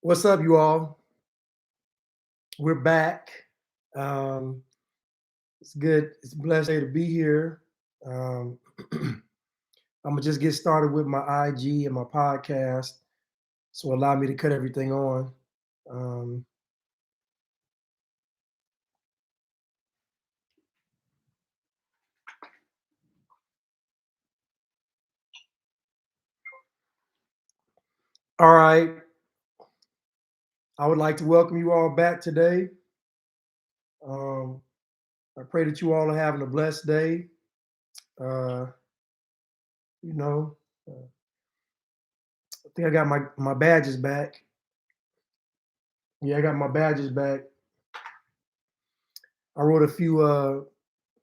What's up, you all? We're back. Um, it's good. It's a blessed day to be here. Um, I'm gonna just get started with my IG and my podcast, so allow me to cut everything on. Um, all right. I would like to welcome you all back today. Um, I pray that you all are having a blessed day. Uh, you know, I think I got my badges back. Yeah, I got my badges back. I wrote a few,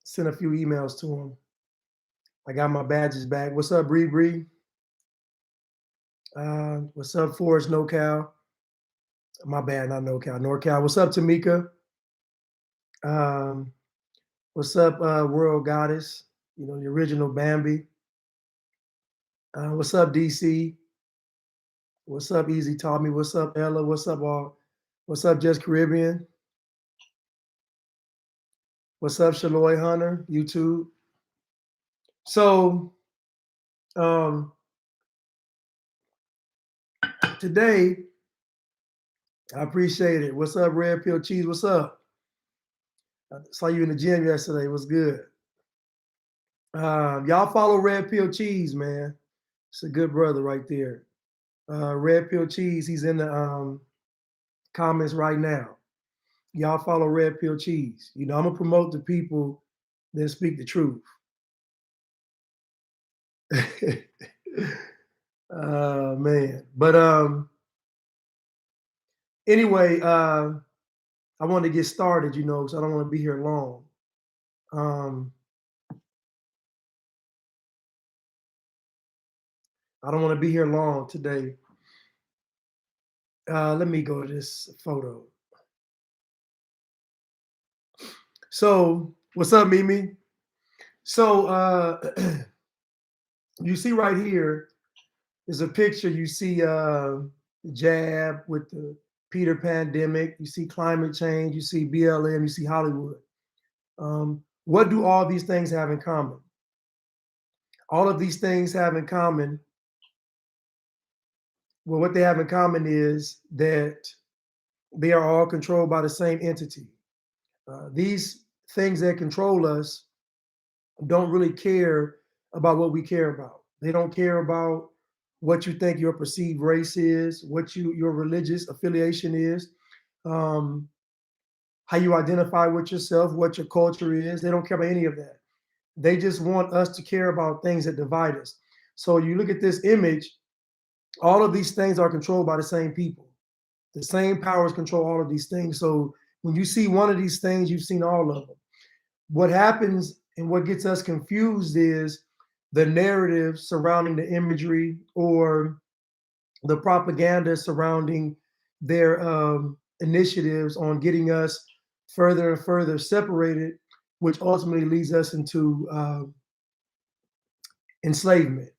sent a few emails to them. I got my badges back. What's up, Bree Bree? What's up, Forrest NoCal? My bad, not NoCal, NorCal. What's up, Tamika? Um, what's up, World Goddess? You know, the original Bambi. What's up, DC? What's up, Easy Tommy? What's up, Ella? What's up, all? What's up, Just Caribbean? What's up, Shaloy Hunter? YouTube. So, um, today, I appreciate it. What's up, Red Pill Cheese? What's up? I saw you in the gym yesterday. What's good? Y'all follow Red Pill Cheese, man. It's a good brother right there. Red Pill Cheese, he's in the comments right now. Y'all follow Red Pill Cheese. You know, I'm gonna promote the people that speak the truth. Man. But anyway, I want to get started, you know, because I don't want to be here long. Um, I don't want to be here long today. Let me go to this photo. So, what's up, Mimi? So, you see right here is a picture. You see Jab with the Peter pandemic. You see climate change. You see BLM. You see Hollywood. What do all these things have in common? All of these things have in common. Well, what they have in common is that they are all controlled by the same entity. These things that control us don't really care about what we care about. They don't care about what you think your perceived race is, what your religious affiliation is, um, how you identify with yourself, what your culture is. They don't care about any of that. They just want us to care about things that divide us. So you look at this image, all of these things are controlled by the same people. The same powers control all of these things. So when you see one of these things, you've seen all of them. What happens and what gets us confused is the narrative surrounding the imagery or the propaganda surrounding their initiatives on getting us further and further separated, which ultimately leads us into enslavement.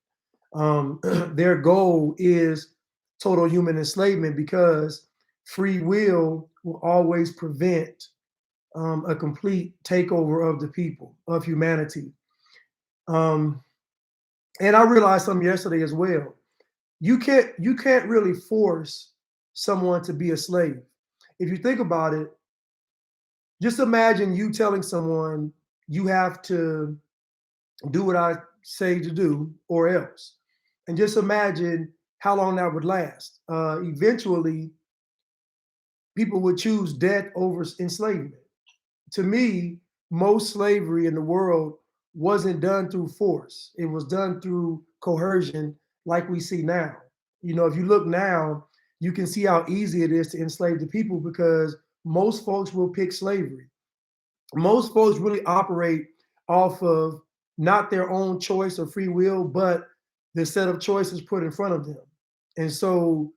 Their goal is total human enslavement because free will always prevent a complete takeover of the people, of humanity. Um, and I realized something yesterday as well. You can't really force someone to be a slave. If you think about it, just imagine you telling someone you have to do what I say to do or else. And just imagine how long that would last. Eventually, people would choose death over enslavement. To me, most slavery in the world wasn't done through force. It was done through coercion, like we see now. You know, if you look now, you can see how easy it is to enslave the people because most folks will pick slavery. Most folks really operate off of not their own choice or free will, but the set of choices put in front of them. And so,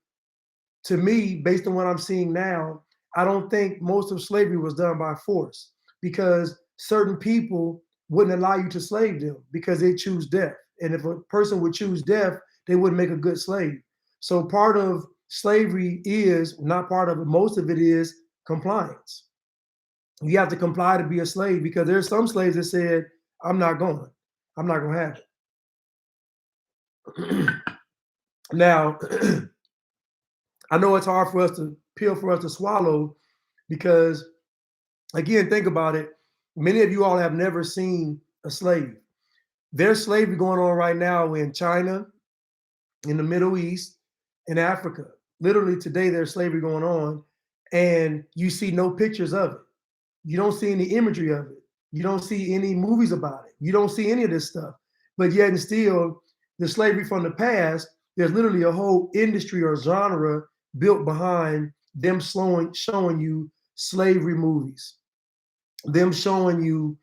to me, based on what I'm seeing now, I don't think most of slavery was done by force because certain people wouldn't allow you to slave them because they choose death. And if a person would choose death, they wouldn't make a good slave. So part of slavery is not part of it. Most of it is compliance. You have to comply to be a slave, because there's some slaves that said, I'm not going. I'm not going to have it. Now, I know it's hard for us to pill for us to swallow, because, again, think about it. Many of you all have never seen a slave. There's slavery going on right now in China, in the Middle East, in Africa. Literally today, there's slavery going on, and you see no pictures of it. You don't see any imagery of it. You don't see any movies about it. You don't see any of this stuff. But yet and still, the slavery from the past, there's literally a whole industry or genre built behind them showing you slavery movies, them showing you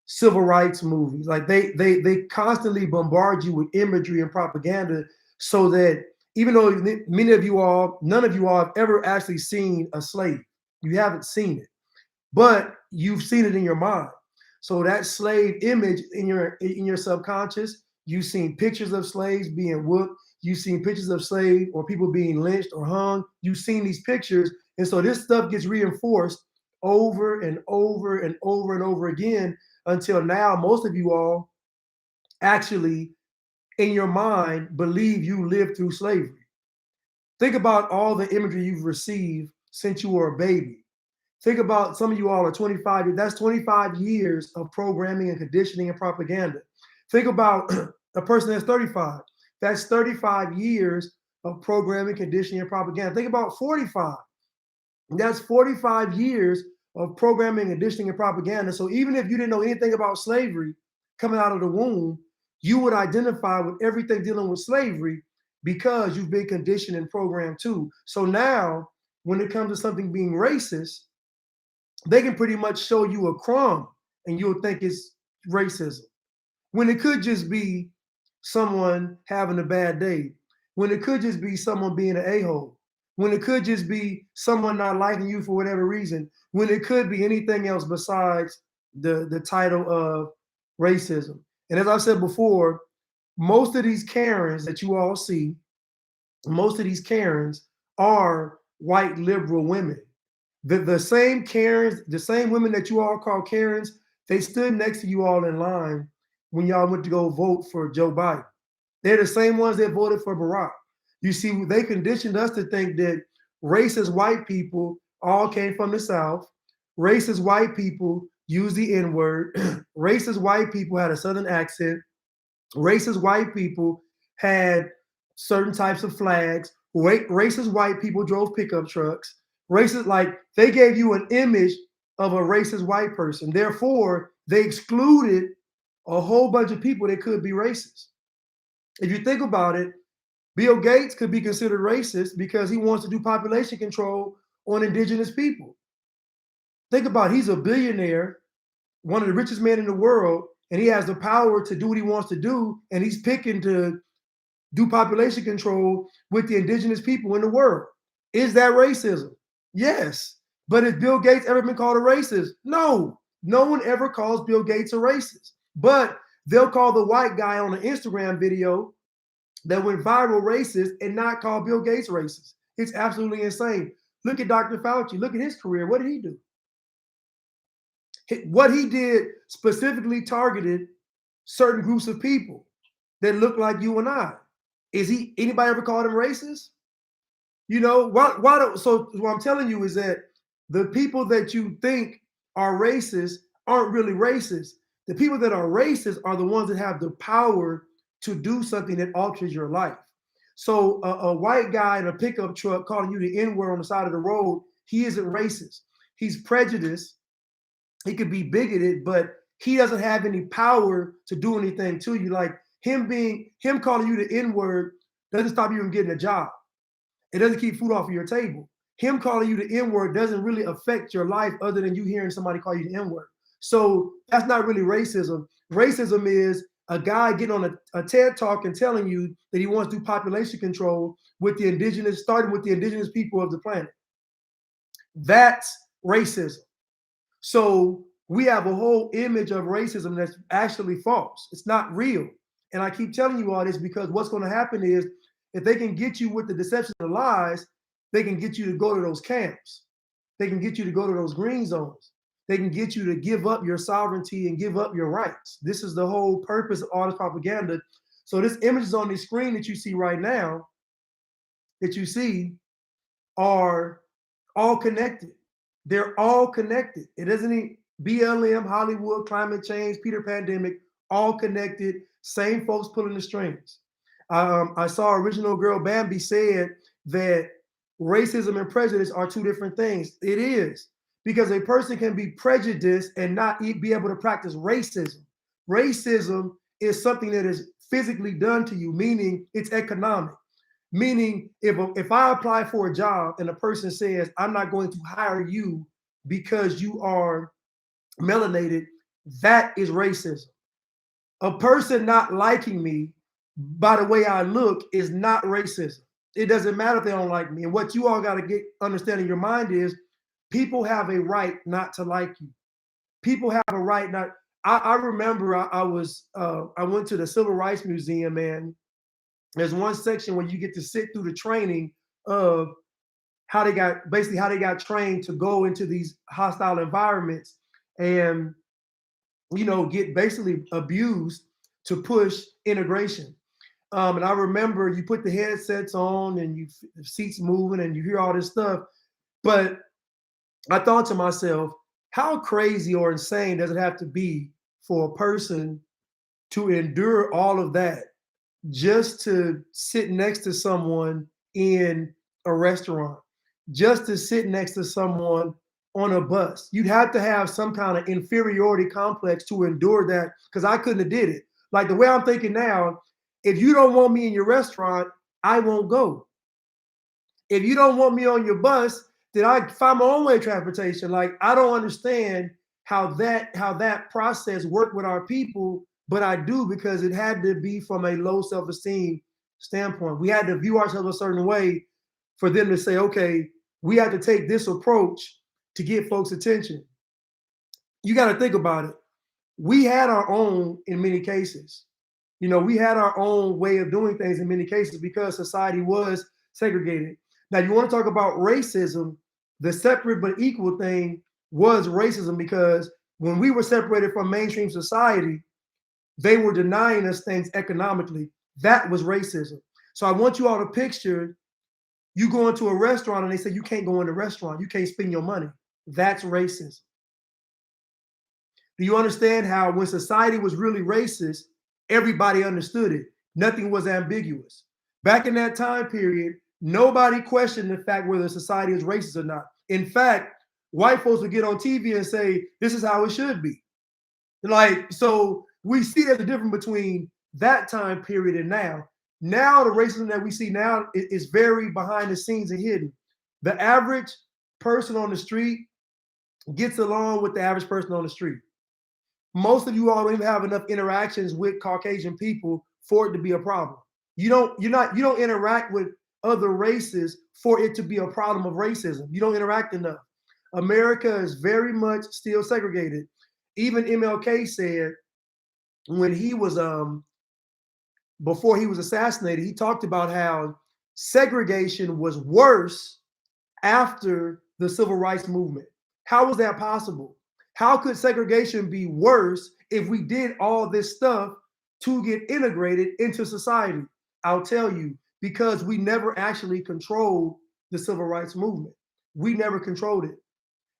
civil rights movies. Like they constantly bombard you with imagery and propaganda, so that even though none of you all have ever actually seen a slave, you haven't seen it, but you've seen it in your mind. So that slave image in your subconscious, you've seen pictures of slaves being whooped, you've seen pictures of slaves or people being lynched or hung. You've seen these pictures, and so this stuff gets reinforced over and over and over and over again, until now most of you all actually in your mind believe you lived through slavery. Think about all the imagery you've received since you were a baby. Think about, some of you all are 25 years. That's 25 years of programming and conditioning and propaganda. Think about a person that's 35. That's 35 years of programming, conditioning, and propaganda. Think about 45. That's 45 years of programming, conditioning, and propaganda. So even if you didn't know anything about slavery coming out of the womb, you would identify with everything dealing with slavery, because you've been conditioned and programmed too. So now, when it comes to something being racist, they can pretty much show you a crumb and you'll think it's racism, when it could just be someone having a bad day, when it could just be someone being an a-hole, when it could just be someone not liking you for whatever reason, when it could be anything else besides the title of racism. And as I've said before, most of these Karens that you all see, most of these Karens are white liberal women. The same Karens, the same women that you all call Karens, they stood next to you all in line when y'all went to go vote for Joe Biden. They're the same ones that voted for Barack. You see, they conditioned us to think that racist white people all came from the South. Racist white people use the N-word. Racist white people had a Southern accent. Racist white people had certain types of flags. Racist white people drove pickup trucks. Racist, like, they gave you an image of a racist white person. Therefore, they excluded a whole bunch of people that could be racist. If you think about it, Bill Gates could be considered racist because he wants to do population control on indigenous people. Think about it, he's a billionaire, one of the richest men in the world, and he has the power to do what he wants to do, and he's picking to do population control with the indigenous people in the world. Is that racism? Yes. But has Bill Gates ever been called a racist? No. No one ever calls Bill Gates a racist. But they'll call the white guy on an Instagram video that went viral racist and not call Bill Gates racist. It's absolutely insane. Look at Dr. Fauci. Look at his career. What did he do? What he did specifically targeted certain groups of people that look like you and I. Anybody ever called him racist? You know, so what I'm telling you is that the people that you think are racist aren't really racist. The people that are racist are the ones that have the power to do something that alters your life. So a white guy in a pickup truck calling you the N-word on the side of the road, he isn't racist. He's prejudiced. He could be bigoted, but he doesn't have any power to do anything to you. Like him calling you the N-word doesn't stop you from getting a job. It doesn't keep food off of your table. Him calling you the N-word doesn't really affect your life other than you hearing somebody call you the N-word. So that's not really racism. Racism is a guy getting on a TED Talk and telling you that he wants to do population control with the indigenous, starting with the indigenous people of the planet. That's racism. So we have a whole image of racism that's actually false. It's not real. And I keep telling you all this because what's going to happen is if they can get you with the deception and lies, they can get you to go to those camps. They can get you to go to those green zones. They can get you to give up your sovereignty and give up your rights. This is the whole purpose of all this propaganda. So this images on the screen that you see right now, that you see, are all connected. They're all connected. It isn't BLM, Hollywood, climate change, Peter Pandemic, all connected. Same folks pulling the strings. I saw Original Girl Bambi said that racism and prejudice are two different things. It is, because a person can be prejudiced and not be able to practice racism. Racism is something that is physically done to you, meaning it's economic. Meaning, if I apply for a job and a person says, I'm not going to hire you because you are melanated, that is racism. A person not liking me by the way I look is not racism. It doesn't matter if they don't like me. And what you all got to get understand in your mind is people have a right not to like you. People have a right not. I remember I went to the Civil Rights Museum, and there's one section where you get to sit through the training of how they got trained to go into these hostile environments and get basically abused to push integration. And I remember you put the headsets on and the seats moving and you hear all this stuff. But I thought to myself, how crazy or insane does it have to be for a person to endure all of that just to sit next to someone in a restaurant, just to sit next to someone on a bus? You'd have to have some kind of inferiority complex to endure that, because I couldn't have did it. Like the way I'm thinking now, if you don't want me in your restaurant, I won't go. If you don't want me on your bus, then I find my own way of transportation. Like, I don't understand how that process worked with our people, but I do, because it had to be from a low self-esteem standpoint. We had to view ourselves a certain way for them to say, okay, we have to take this approach to get folks' attention. You got to think about it. We had our own in many cases. We had our own way of doing things in many cases because society was segregated. Now, you want to talk about racism, the separate but equal thing was racism, because when we were separated from mainstream society, they were denying us things economically. That was racism. So I want you all to picture you go into a restaurant and they say you can't go in the restaurant, you can't spend your money. That's racism. Do you understand how when society was really racist, everybody understood it? Nothing was ambiguous. Back in that time period, nobody questioned the fact whether society is racist or not. In fact, white folks would get on TV and say, this is how it should be. So we see there's a difference between that time period and now. Now, the racism that we see now is very behind the scenes and hidden. The average person on the street gets along with the average person on the street. Most of you all don't even have enough interactions with Caucasian people for it to be a problem. You don't interact with other races for it to be a problem of racism. You don't interact enough. America is very much still segregated. Even MLK said when he was before he was assassinated, he talked about how segregation was worse after the civil rights movement. How was that possible? How could segregation be worse if we did all this stuff to get integrated into society? I'll tell you, because we never actually controlled the civil rights movement. We never controlled it.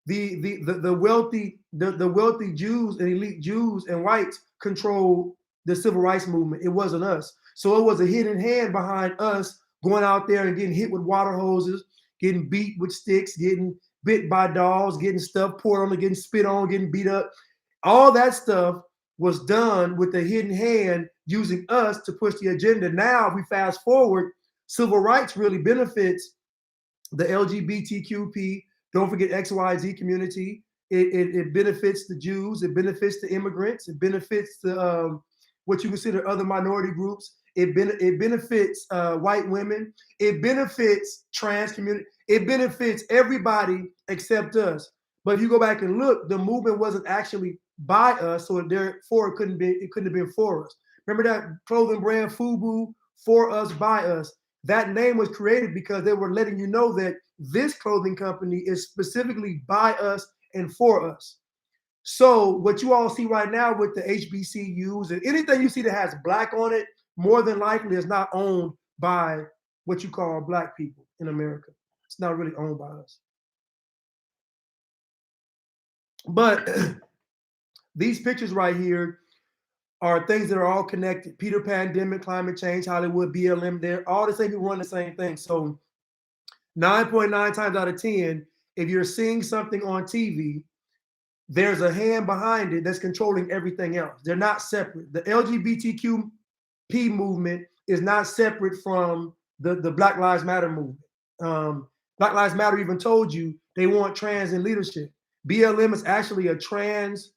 The wealthy Jews and elite Jews and whites controlled the civil rights movement. It wasn't us. So it was a hidden hand behind us going out there and getting hit with water hoses, getting beat with sticks, getting bit by dogs, getting stuff poured on them, getting spit on, getting beat up. All that stuff was done with a hidden hand using us to push the agenda. Now, if we fast forward, civil rights really benefits the LGBTQP, don't forget XYZ community. It benefits the Jews. It benefits the immigrants. It benefits the what you consider other minority groups. It benefits white women. It benefits trans community. It benefits everybody except us. But if you go back and look, the movement wasn't actually by us, so therefore it couldn't have been for us. Remember that clothing brand FUBU, for us, by us. that name was created because they were letting you know that this clothing company is specifically by us and for us. So what you all see right now with the HBCUs and anything you see that has black on it, more than likely is not owned by what you call black people in America. It's not really owned by us. But these pictures right here are things that are all connected. Peter Pandemic, climate change, Hollywood, BLM, they're all the same people run the same thing. So 9.9 times out of 10, if you're seeing something on TV, there's a hand behind it that's controlling everything else. They're not separate. The LGBTQP movement is not separate from the Black Lives Matter movement. Black Lives Matter even told you they want trans in leadership. BLM is actually a trans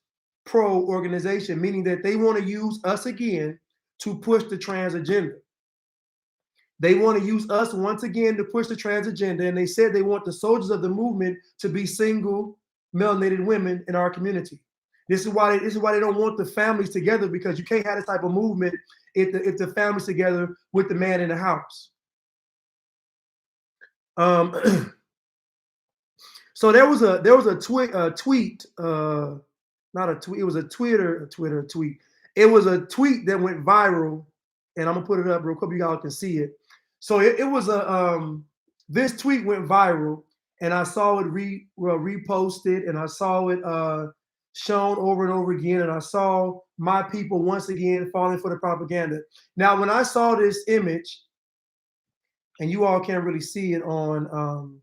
pro organization, meaning that they want to use us again to push the trans agenda. They want to use us once again to push the trans agenda. And they said they want the soldiers of the movement to be single, melanated women in our community. This is why they don't want the families together, because you can't have this type of movement if the family's together with the man in the house. So there was a tweet, not a tweet, it was a tweet. It was a tweet that went viral, and I'm gonna put it up real quick so y'all can see it. So it was this tweet went viral, and I saw it reposted, and I saw it shown over and over again, and I saw my people once again falling for the propaganda. Now, when I saw this image, and you all can't really see it on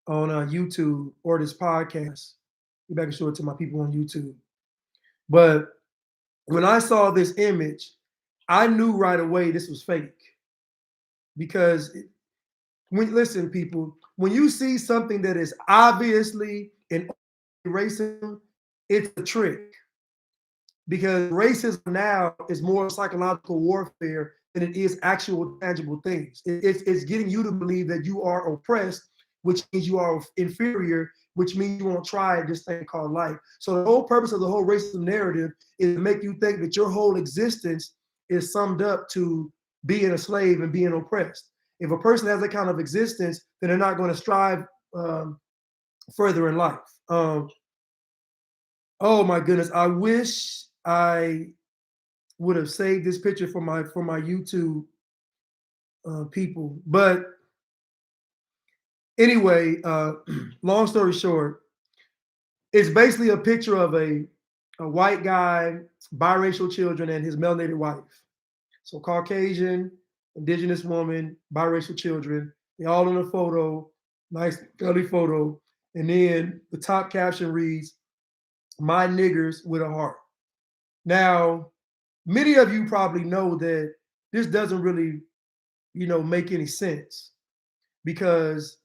YouTube or this podcast. You better show it to my people on YouTube. But when I saw this image, I knew right away this was fake. Because listen, people, when you see something that is obviously an racism, it's a trick. Because racism now is more psychological warfare than it is actual tangible things. It's getting you to believe that you are oppressed, which means you are inferior, which means you won't try this thing called life. So the whole purpose of the whole racism narrative is to make you think that your whole existence is summed up to being a slave and being oppressed. If a person has that kind of existence, then they're not going to strive further in life. Oh my goodness, I wish I would have saved this picture for my YouTube people. But anyway, long story short, it's basically a picture of a white guy, biracial children, and his melanated wife. So Caucasian, indigenous woman, biracial children, they all in a photo, nice girly photo. And then the top caption reads, "My niggers with a heart." Now, many of you probably know that this doesn't really, make any sense, because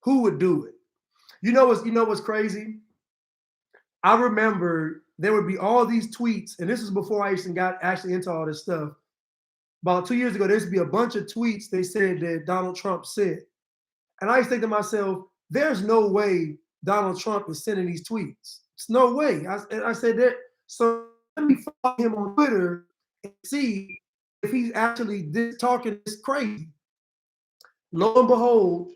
who would do it? You know what's crazy? I remember there would be all these tweets, and this is before I even got actually into all this stuff. About 2 years ago, there used to be a bunch of tweets they said that Donald Trump said. And I used to think to myself, there's no way Donald Trump is sending these tweets. It's no way. I said that. So let me follow him on Twitter and see if he's actually talking this crazy. Lo and behold,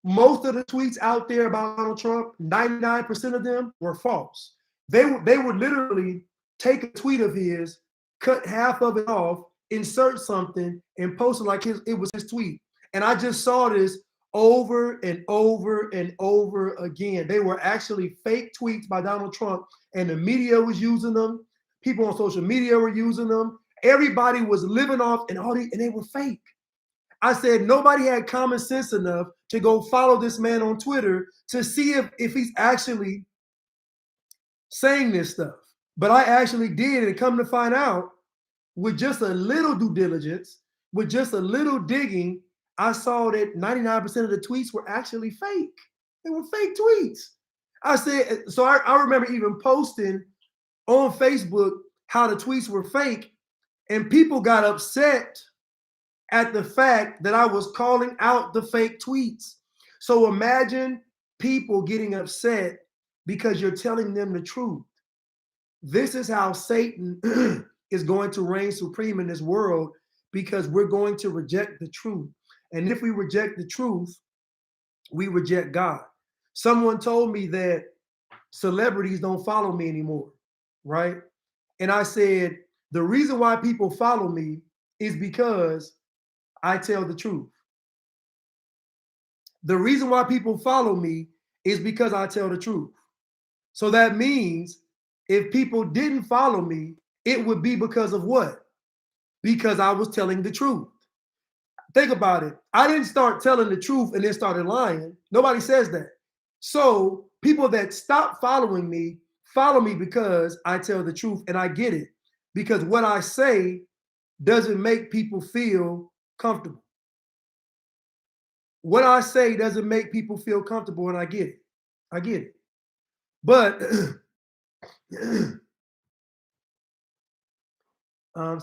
most of the tweets out there about Donald Trump, 99% of them were false. They would literally take a tweet of his, cut half of it off, insert something, and post it like it was his tweet. And I just saw this over and over and over again. They were actually fake tweets by Donald Trump, and the media was using them. People on social media were using them. Everybody was living off, and they were fake. I said nobody had common sense enough to go follow this man on Twitter to see if he's actually saying this stuff. But I actually did, and come to find out, with just a little due diligence, with just a little digging, I saw that 99% of the tweets were actually fake. They were fake tweets. I said, so I remember even posting on Facebook how the tweets were fake, and people got upset at the fact that I was calling out the fake tweets. So imagine people getting upset because you're telling them the truth. This is how Satan is going to reign supreme in this world, because we're going to reject the truth. And if we reject the truth, we reject God. Someone told me that celebrities don't follow me anymore, right? And I said, the reason why people follow me is because I tell the truth. The reason why people follow me is because I tell the truth. So that means if people didn't follow me, it would be because of what? Because I was telling the truth. Think about it. I didn't start telling the truth and then started lying. Nobody says that. So people that stop following me follow me because I tell the truth, and I get it. Because what I say doesn't make people feel comfortable. What I say doesn't make people feel comfortable, and I get it. I get it. But it's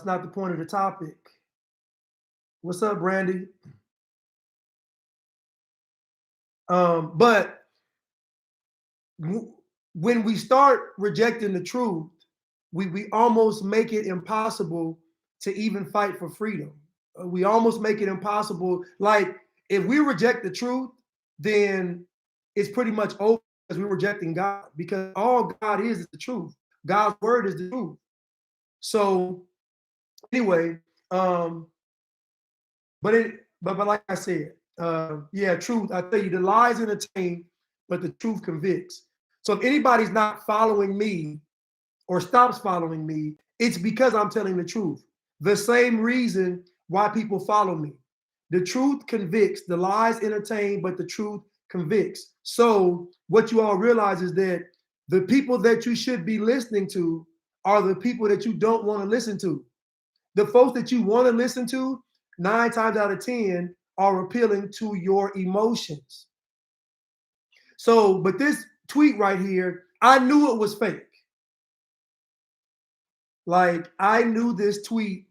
not the point of the topic. What's up, Brandy? But when we start rejecting the truth, we almost make it impossible to even fight for freedom. We almost make it impossible. Like, if we reject the truth, then it's pretty much over because we're rejecting God, because all God is the truth. God's word is the truth. So anyway, but like I said, yeah, truth. I tell you, the lies entertain, but the truth convicts. So if anybody's not following me or stops following me, it's because I'm telling the truth. The same reason why people follow me. The truth convicts, the lies entertain, but the truth convicts. So what you all realize is that the people that you should be listening to are the people that you don't want to listen to. The folks that you want to listen to, 9 times out of 10, are appealing to your emotions. So, but this tweet right here, I knew it was fake. Like, I knew this tweet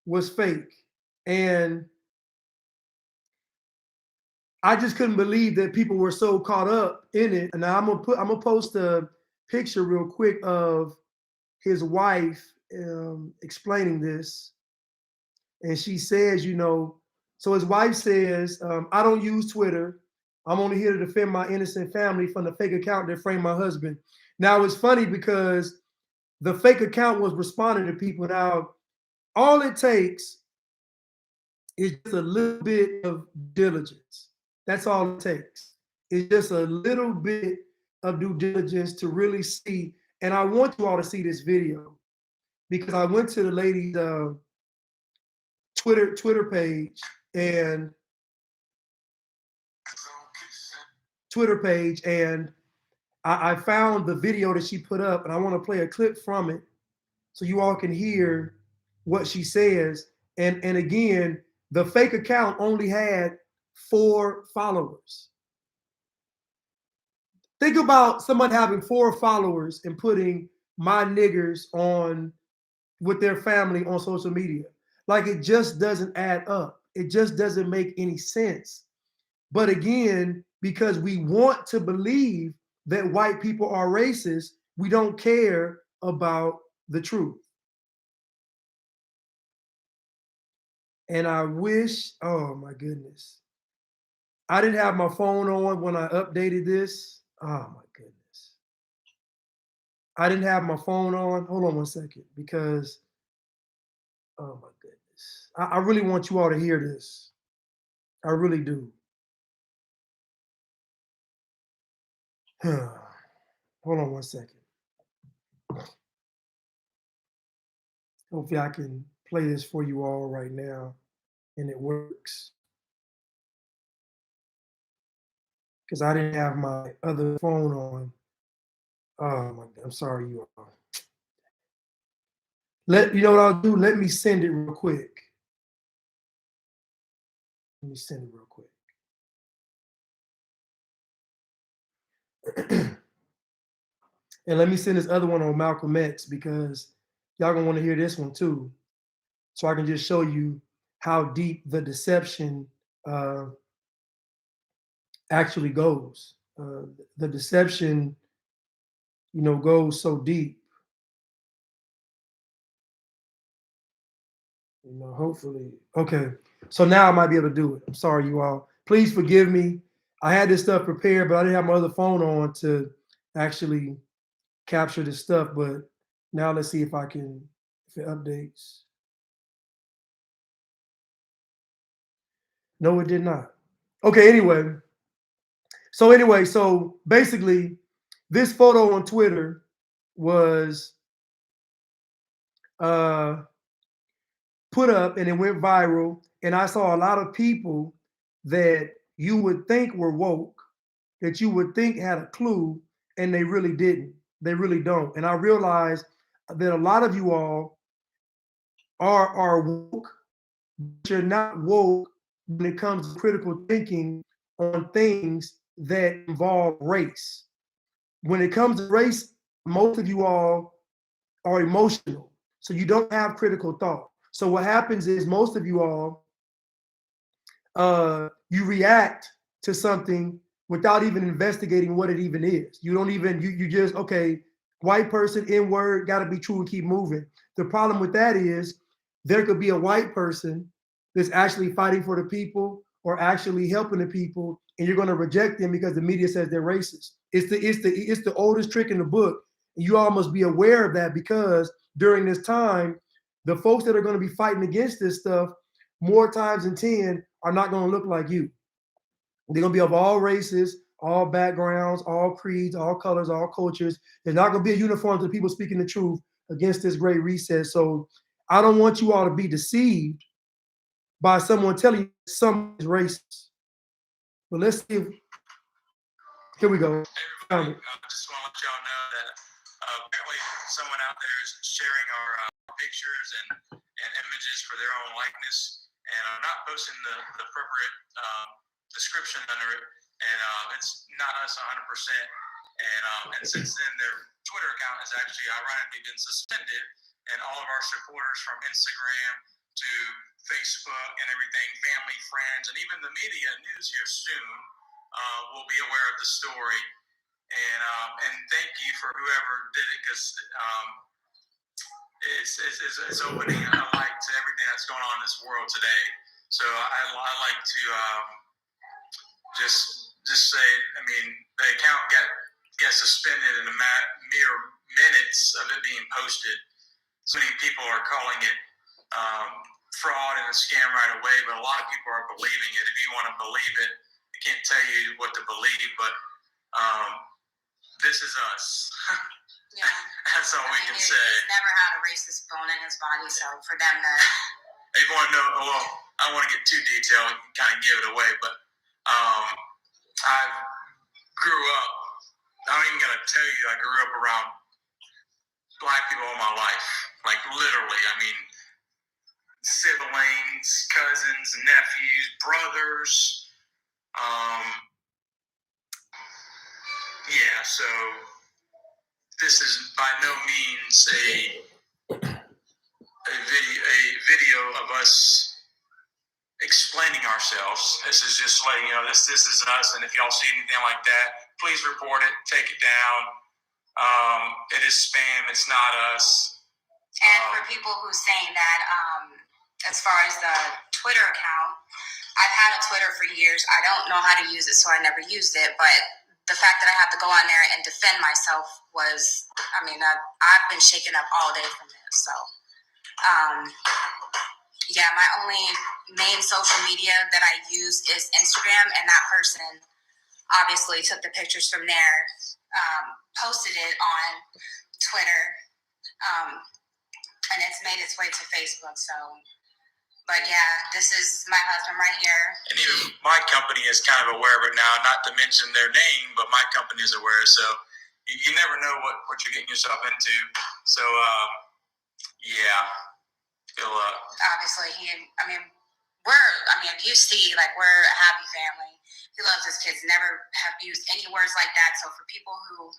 was fake. And I just couldn't believe that people were so caught up in it. And now I'm gonna post a picture real quick of his wife explaining this. And she says, so his wife says, I don't use Twitter. I'm only here to defend my innocent family from the fake account that framed my husband. Now it's funny because the fake account was responding to people. Now, all it takes is just a little bit of diligence. That's all it takes. It's just a little bit of due diligence to really see. And I want you all to see this video because I went to the lady's Twitter page and I found the video that she put up, and I want to play a clip from it so you all can hear what she says. And again, the fake account only had 4 followers. Think about someone having 4 followers and putting my niggers on with their family on social media. Like, it just doesn't add up. It just doesn't make any sense. But again, because we want to believe that white people are racist, we don't care about the truth. And I wish, oh my goodness, I didn't have my phone on when I updated this. Oh my goodness. I didn't have my phone on. Hold on one second, because, oh my goodness. I really want you all to hear this. I really do. Hold on one second. Hopefully I can play this for you all right now and it works. Because I didn't have my other phone on. Oh my God, I'm sorry, you all. You know what I'll do? Let me send it real quick. Let me send it real quick. And let me send this other one on Malcolm X because y'all gonna want to hear this one too. So I can just show you how deep the deception actually goes. The deception, goes so deep. You know, hopefully. Okay. So now I might be able to do it. I'm sorry, you all. Please forgive me. I had this stuff prepared, but I didn't have my other phone on to actually capture this stuff. But now let's see if I can, if it updates. No, it did not. Okay, anyway. So basically, this photo on Twitter was uh put up and it went viral. And I saw a lot of people that you would think were woke, that you would think had a clue, and they really didn't. They really don't. And I realized that a lot of you all are woke, but you're not woke when it comes to critical thinking on things that involve race. When it comes to race, most of you all are emotional. So you don't have critical thought. So what happens is most of you all you react to something without even investigating what it even is. You don't even you just okay, white person, N word, got to be true and keep moving. The problem with that is there could be a white person that's actually fighting for the people or actually helping the people, and you're going to reject them because the media says they're racist. It's the oldest trick in the book. And you all must be aware of that because during this time, the folks that are going to be fighting against this stuff more times than 10 are not going to look like you. They're going to be of all races, all backgrounds, all creeds, all colors, all cultures. There's not going to be a uniform to the people speaking the truth against this great reset. So I don't want you all to be deceived by someone telling you someone is racist. But let's see. Here we go. Found it. I just want to let y'all know that apparently someone out there is sharing our pictures and images for their own likeness, and I'm not posting the appropriate description under it, and it's not us 100%. And since then, their Twitter account has actually ironically been suspended, and all of our supporters from Instagram to Facebook and everything, family, friends, and even the media news here soon will be aware of the story. And thank you for whoever did it, because it's opening a light to everything that's going on in this world today. So I like to just say, I mean, the account got suspended in a mere minutes of it being posted. So many people are calling it fraud and a scam right away, but a lot of people are believing it. If you want to believe it, I can't tell you what to believe, but this is us. Yeah. That's all we can say. He's never had a racist bone in his body, so for them to... If you want to know, well, I don't want to get too detailed and kind of give it away, but I grew up, I'm even going to tell you, I grew up around black people all my life. Like literally, I mean, siblings, cousins, nephews, brothers. Yeah, so this is by no means a video of us explaining ourselves. This is just letting you know this is us, and if y'all see anything like that, please report it, take it down. It is spam, it's not us. And for people who's saying that, as far as the Twitter account, I've had a Twitter for years. I don't know how to use it, so I never used it, but the fact that I have to go on there and defend myself was, I mean, I've been shaken up all day from this. So, yeah, my only main social media that I use is Instagram, and that person obviously took the pictures from there, posted it on Twitter, and it's made its way to Facebook. So, but yeah, this is my husband right here. And even my company is kind of aware of it now, not to mention their name, but my company is aware. So you never know what you're getting yourself into. So, yeah. Obviously, if you see, like, we're a happy family. He loves his kids, never have used any words like that. So for people who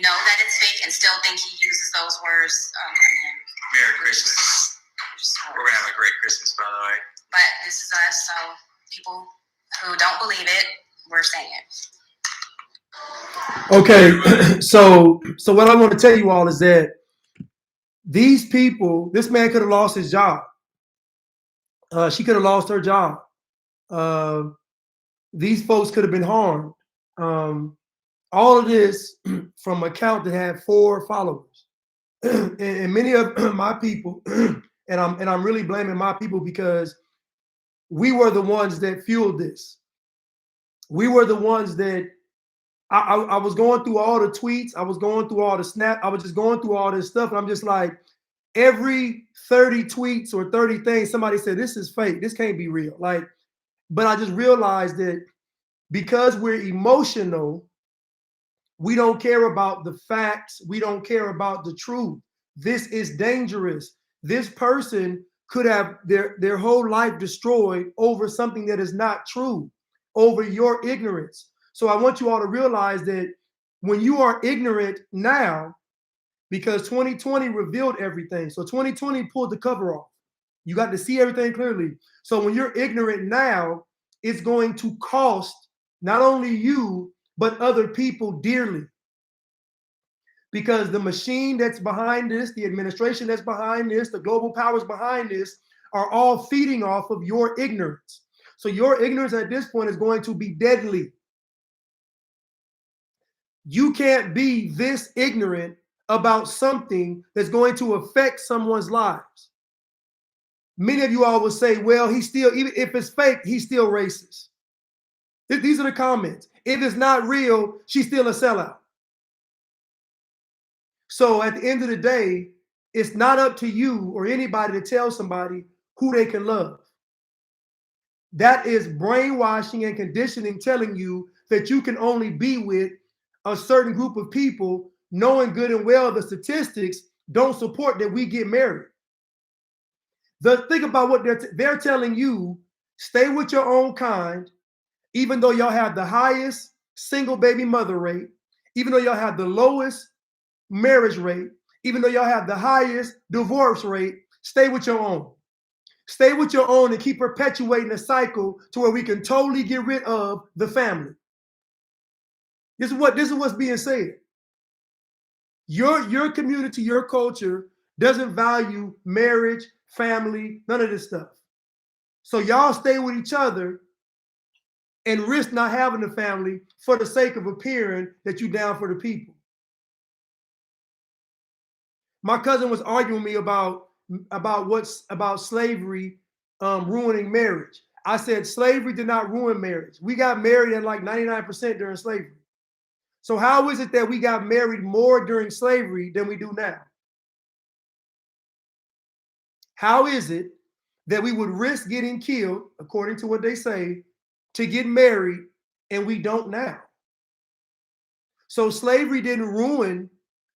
know that it's fake and still think he uses those words, Merry Christmas. We're going to have a great Christmas, by the way. But this is us, so people who don't believe it, we're saying it. Okay, so what I want to tell you all is that these people, this man could have lost his job. She could have lost her job. These folks could have been harmed. All of this from an account that had 4 followers. And many of my people, and I'm really blaming my people because we were the ones that fueled this. We were the ones that I was going through all the tweets. I was going through all the snap. I was just going through all this stuff. And I'm just like, every 30 tweets or 30 things, somebody said, this is fake. This can't be real. Like, but I just realized that because we're emotional, we don't care about the facts. We don't care about the truth. This is dangerous. This person could have their whole life destroyed over something that is not true, over your ignorance. So I want you all to realize that when you are ignorant now, because 2020 revealed everything. So 2020 pulled the cover off. You got to see everything clearly. So when you're ignorant now, it's going to cost not only you, but other people dearly. Because the machine that's behind this, the administration that's behind this, the global powers behind this are all feeding off of your ignorance. So your ignorance at this point is going to be deadly. You can't be this ignorant about something that's going to affect someone's lives. Many of you all will say, well, he's still, even if it's fake, he's still racist. These are the comments. If it's not real, she's still a sellout. So at the end of the day, it's not up to you or anybody to tell somebody who they can love. That is brainwashing and conditioning, telling you that you can only be with a certain group of people, knowing good and well the statistics don't support that we get married. Think about what they're telling you. Stay with your own kind, even though y'all have the highest single baby mother rate, even though y'all have the lowest marriage rate, even though y'all have the highest divorce rate. Stay with your own. Stay with your own and keep perpetuating a cycle to where we can totally get rid of the family. This is what's being said. Your community, your culture doesn't value marriage, family, none of this stuff. So y'all stay with each other and risk not having a family for the sake of appearing that you're down for the people. My cousin was arguing with me about slavery ruining marriage. I said slavery did not ruin marriage. We got married at like 99% during slavery. So how is it that we got married more during slavery than we do now? How is it that we would risk getting killed, according to what they say, to get married, and we don't now? So slavery didn't ruin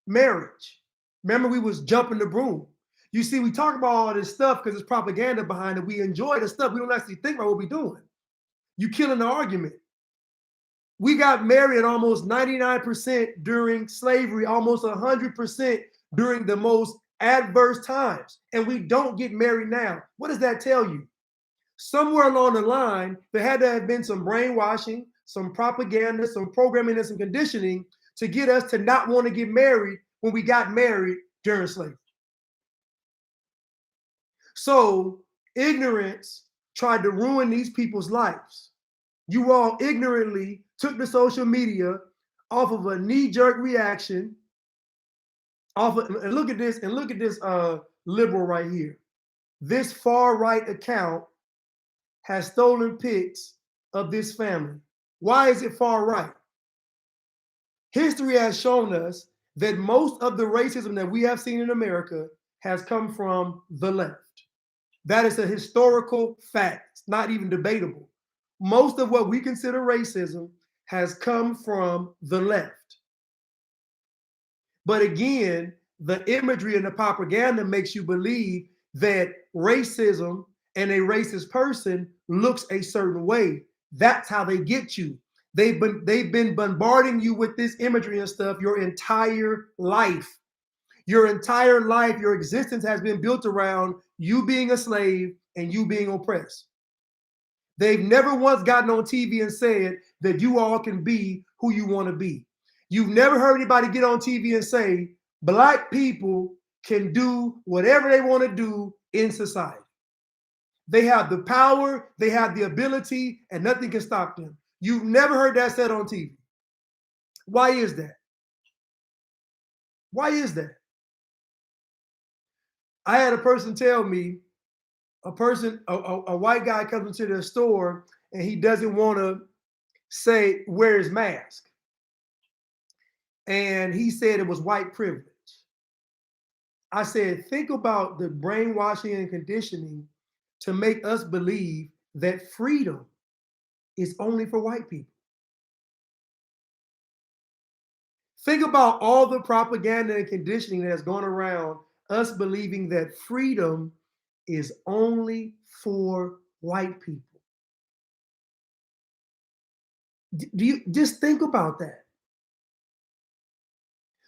marriage. Remember, we was jumping the broom. You see, we talk about all this stuff because it's propaganda behind it. We enjoy the stuff. We don't actually think about what we're doing. You're killing the argument. We got married at almost 99% during slavery, almost 100% during the most adverse times. And we don't get married now. What does that tell you? Somewhere along the line, there had to have been some brainwashing, some propaganda, some programming, and some conditioning to get us to not want to get married when we got married during slavery. So ignorance tried to ruin these people's lives. You all ignorantly took the social media off of a knee-jerk reaction. And look at this liberal right here. This far-right account has stolen pics of this family. Why is it far-right? History has shown us that most of the racism that we have seen in America has come from the left. That is a historical fact. It's not even debatable. Most of what we consider racism has come from the left. But again, the imagery and the propaganda makes you believe that racism and a racist person looks a certain way. That's how they get you. They've been bombarding you with this imagery and stuff your entire life. Your entire life, your existence has been built around you being a slave and you being oppressed. They've never once gotten on TV and said that you all can be who you want to be. You've never heard anybody get on TV and say Black people can do whatever they want to do in society. They have the power, they have the ability, and nothing can stop them. You've never heard that said on TV. Why is that? Why is that? I had a person tell me, a white guy comes into the store and he doesn't want to say wear his mask. And he said it was white privilege. I said, think about the brainwashing and conditioning to make us believe that freedom is only for white people. Think about all the propaganda and conditioning that's gone around us believing that freedom is only for white people. Do you just think about that?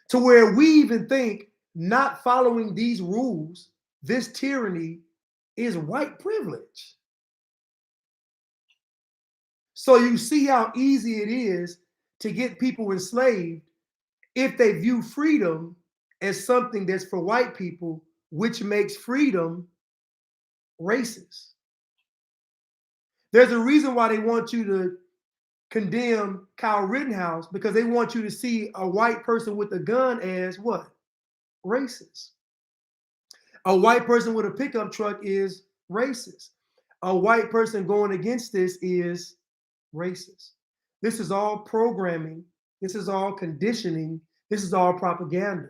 To where we even think not following these rules, this tyranny is white privilege. So you see how easy it is to get people enslaved if they view freedom as something that's for white people, which makes freedom racist. There's a reason why they want you to condemn Kyle Rittenhouse, because they want you to see a white person with a gun as what? Racist. A white person with a pickup truck is racist. A white person going against this is racist. This is all programming. This is all conditioning. This is all propaganda.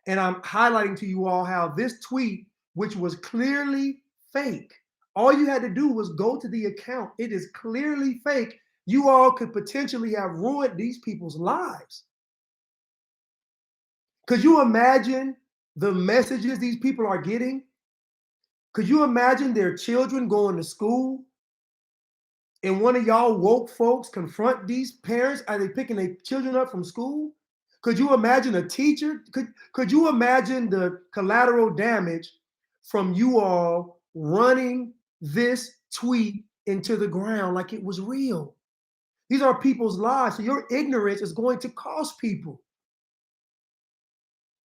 And I'm highlighting to you all how this tweet, which was clearly fake, all you had to do was go to the account. It is clearly fake. You all could potentially have ruined these people's lives. Could you imagine the messages these people are getting? Could you imagine their children going to school and one of y'all woke folks confront these parents? Are they picking their children up from school? Could you imagine a teacher? Could you imagine the collateral damage from you all running this tweet into the ground like it was real? These are people's lives. So your ignorance is going to cost people.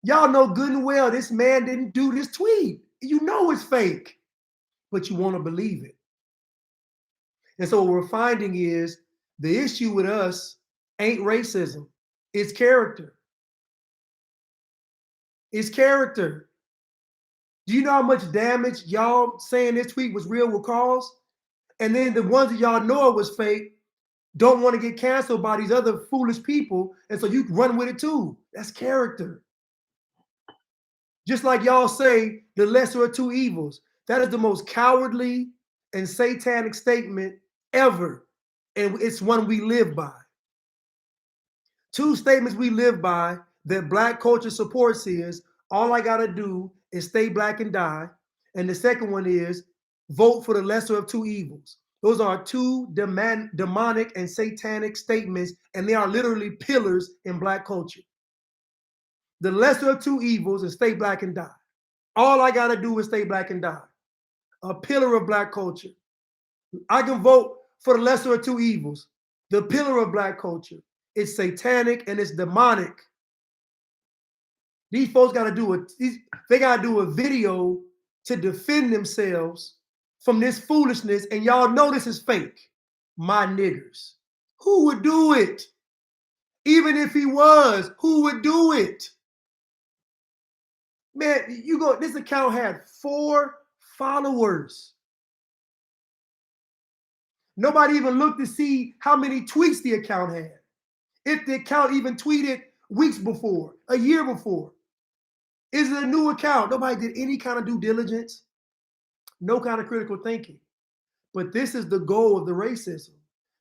Y'all know good and well this man didn't do this tweet. You know it's fake, but you want to believe it. And so what we're finding is the issue with us ain't racism. It's character. It's character. Do you know how much damage y'all saying this tweet was real will cause? And then the ones that y'all know it was fake don't want to get canceled by these other foolish people. And so you run with it too. That's character. Just like y'all say, the lesser of two evils. That is the most cowardly and satanic statement ever. And it's one we live by. Two statements we live by that Black culture supports is, all I gotta do is stay black and die. And the second one is, vote for the lesser of two evils. Those are two demonic and satanic statements, and they are literally pillars in Black culture. The lesser of two evils is stay black and die. All I gotta do is stay black and die. A pillar of Black culture. I can vote for the lesser of two evils. The pillar of Black culture. It's satanic and it's demonic. These folks gotta do a video to defend themselves from this foolishness, and y'all know this is fake. My niggers. Who would do it? Even if he was, who would do it? Man, this account had 4 followers. Nobody even looked to see how many tweets the account had. If the account even tweeted weeks before, a year before. Is it a new account? Nobody did any kind of due diligence, no kind of critical thinking. But this is the goal of the racism.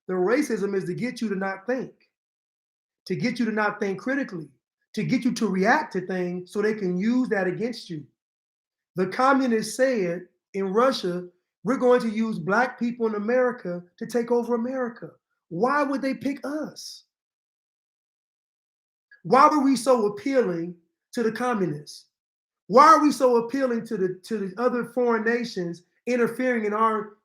The racism is to get you to not think, to get you to not think critically, to get you to react to things so they can use that against you. The communists said in Russia, we're going to use Black people in America to take over America. Why would they pick us? Why were we so appealing to the communists? Why are we so appealing to the other foreign nations interfering in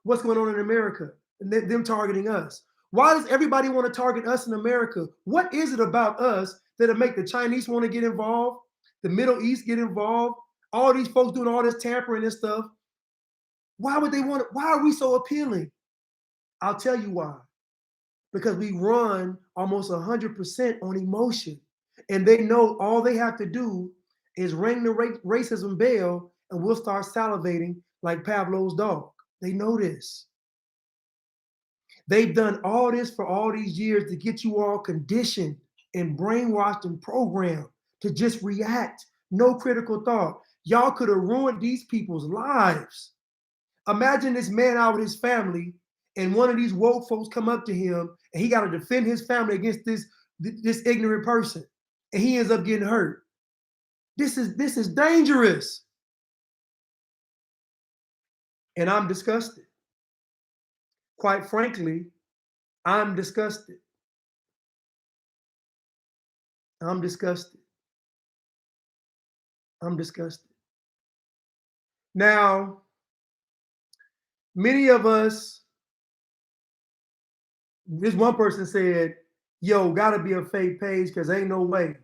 what's going on in America and them targeting us? Why does everybody want to target us in America? What is it about us that'll make the Chinese want to get involved, the Middle East get involved, all these folks doing all this tampering and stuff? Why would they want it? Why are we so appealing? I'll tell you why. Because we run almost 100% on emotion. And they know all they have to do is ring the racism bell and we'll start salivating like Pavlov's dog. They know this. They've done all this for all these years to get you all conditioned and brainwashed and programmed to just react. No critical thought. Y'all could have ruined these people's lives. Imagine this man out with his family and one of these woke folks come up to him and he got to defend his family against this ignorant person and he ends up getting hurt. This is dangerous. And I'm disgusted. Quite frankly, I'm disgusted. I'm disgusted. I'm disgusted. Now, many of us, this one person said, yo, gotta be a fake page because ain't no way.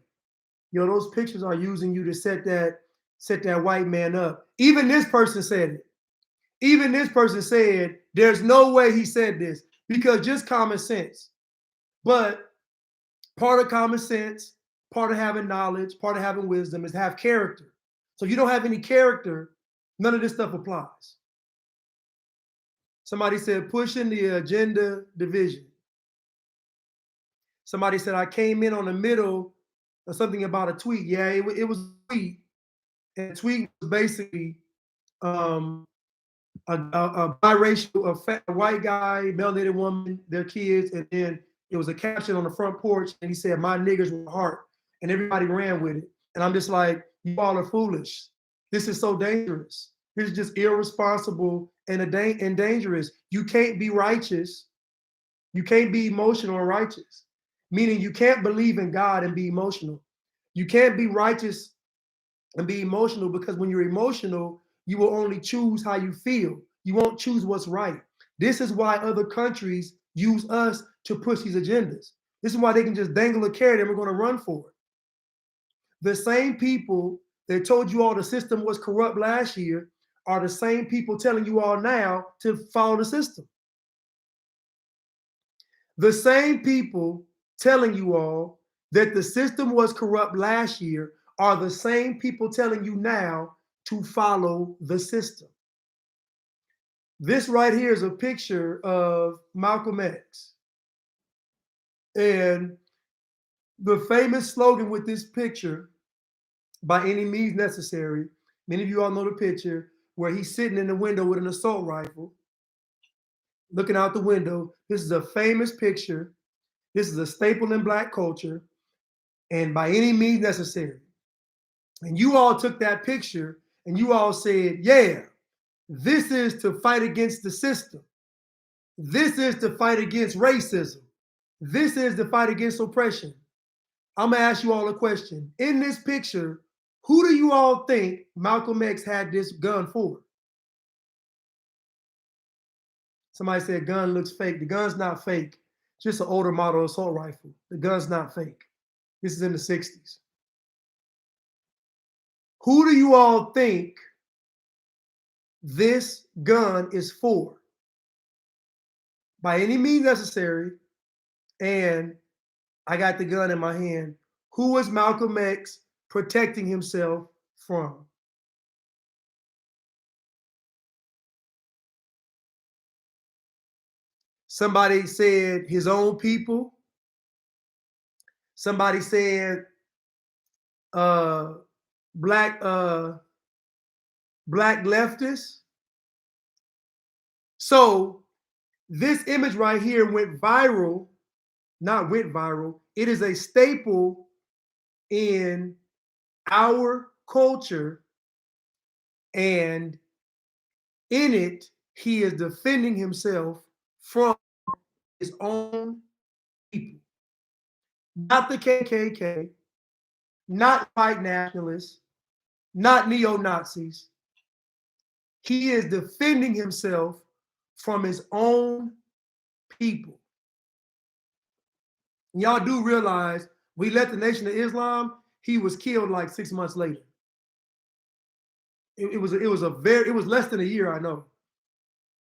Yo, those pictures are using you to set that white man up. Even this person said it. Even this person said, there's no way he said this because just common sense. But part of common sense, part of having knowledge, part of having wisdom is have character. So if you don't have any character, none of this stuff applies. Somebody said, pushing the agenda division. Somebody said, I came in on the middle of something about a tweet. Yeah, it was a tweet. And the tweet was basically a biracial, a white guy, melanated woman, their kids, and then it was a caption on the front porch, and he said, my niggers with heart, and everybody ran with it. And I'm just like, you all are foolish. This is so dangerous. This is just irresponsible and dangerous. You can't be righteous. You can't be emotional and righteous, meaning you can't believe in God and be emotional. You can't be righteous and be emotional because when you're emotional, you will only choose how you feel. You won't choose what's right. This is why other countries use us to push these agendas. This is why they can just dangle a carrot and we're going to run for it. The same people that told you all the system was corrupt last year are the same people telling you all now to follow the system. The same people telling you all that the system was corrupt last year are the same people telling you now to follow the system. This right here is a picture of Malcolm X. And the famous slogan with this picture, by any means necessary, many of you all know the picture where he's sitting in the window with an assault rifle, looking out the window. This is a famous picture. This is a staple in Black culture, and by any means necessary. And you all took that picture and you all said, yeah, this is to fight against the system. This is to fight against racism. This is to fight against oppression. I'm gonna ask you all a question. In this picture, who do you all think Malcolm X had this gun for? Somebody said gun looks fake. The gun's not fake. It's just an older model assault rifle. The gun's not fake. This is in the 60s. Who do you all think this gun is for? By any means necessary, and I got the gun in my hand. Who was Malcolm X protecting himself from? Somebody said his own people. Somebody said black leftists. So this image right here went viral, not went viral. It is a staple in our culture, and in it, he is defending himself from his own people. Not the KKK, not white nationalists, not neo-Nazis. He is defending himself from his own people. Y'all do realize we left the Nation of Islam, he was killed like 6 months later. It was less than a year, I know.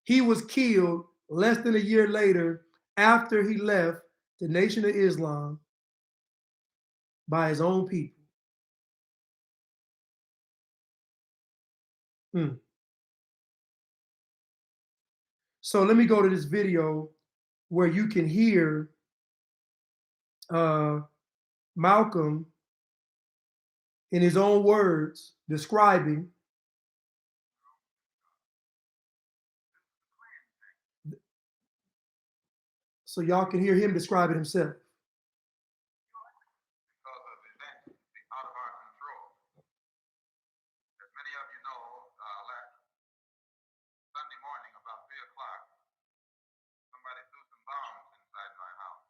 He was killed less than a year later after he left the Nation of Islam by his own people. So let me go to this video where you can hear Malcolm in his own words describing so y'all can hear him describe it himself. Because of events out of our control. As many of you know, last Sunday morning about 3 o'clock, somebody threw some bombs inside my house.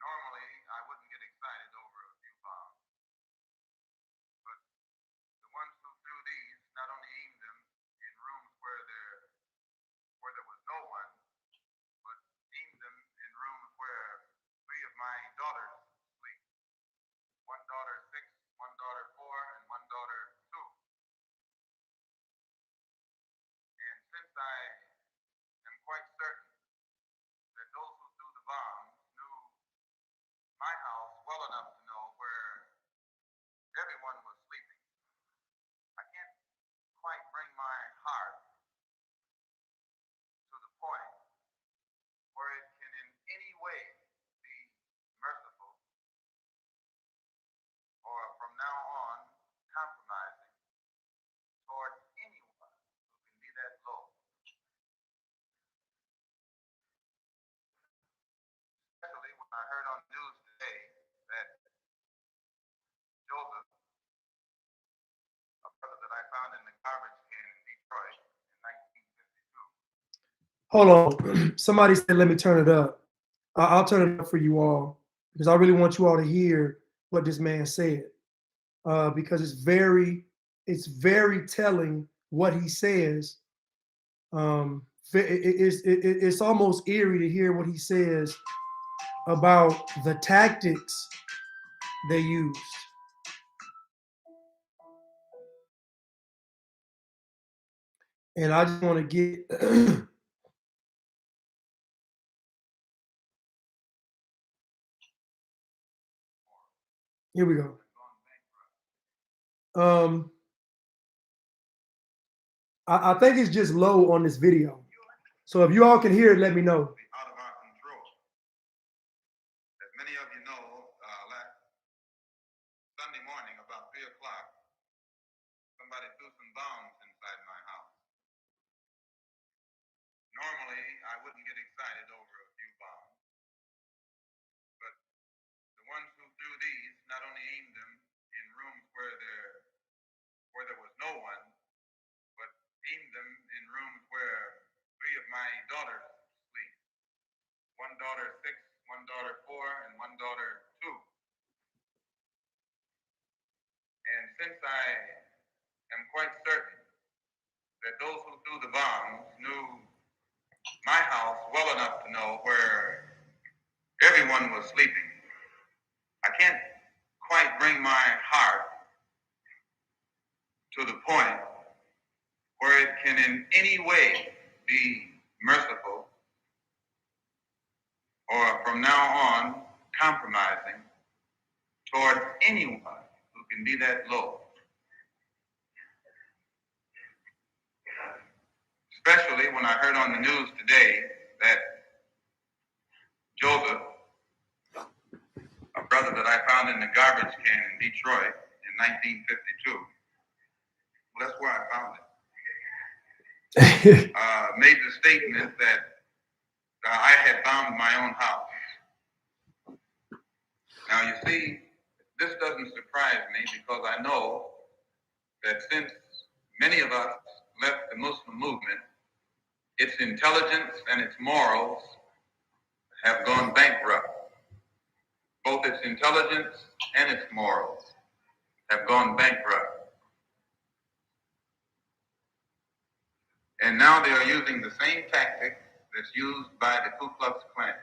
Normally, I wouldn't get excited over a few bombs. But the ones who threw these not only aimed them in rooms where there was no one, but aimed them in rooms where 3 of my daughters sleep. One daughter 6, one daughter 4, and one daughter 2. And since I am quite certain that those who threw the bombs knew my house well enough to know where everyone was sleeping, I can't quite bring my heart to the point where it can in any way be merciful or from now on compromising toward anyone who can be that low. Especially when I heard on the news today that Joseph, a brother that I found in the garbage can in Detroit in 1952. Hold on. Somebody said, let me turn it up. I'll turn it up for you all because I really want you all to hear what this man said because it's very telling what he says. It's almost eerie to hear what he says about the tactics they used. And I just want to get here we go. I think it's just low on this video. So if you all can hear it, let me know. Out of our control. As many of you know, last Sunday morning about 3 o'clock, somebody threw some bombs inside my house. Normally, I wouldn't get excited over a few bombs, but the ones who threw these not only aimed them in rooms where there was no one, but aimed them in rooms where 3 of my daughters sleep. One daughter 6, one daughter 4, and one daughter 2. And since I am quite certain that those who threw the bombs knew my house well enough to know where everyone was sleeping, I can't quite bring my heart to the point where it can in any way be merciful or from now on compromising toward anyone who can be that low. Especially when I heard on the news today that Joseph, a brother that I found in the garbage can in Detroit in 1952, well, that's where I found it, made the statement that I had bombed my own house. Now, you see, this doesn't surprise me because I know that since many of us left the Muslim movement, its intelligence and its morals have gone bankrupt. Both its intelligence and its morals have gone bankrupt. And now they are using the same tactic that's used by the Ku Klux Klan.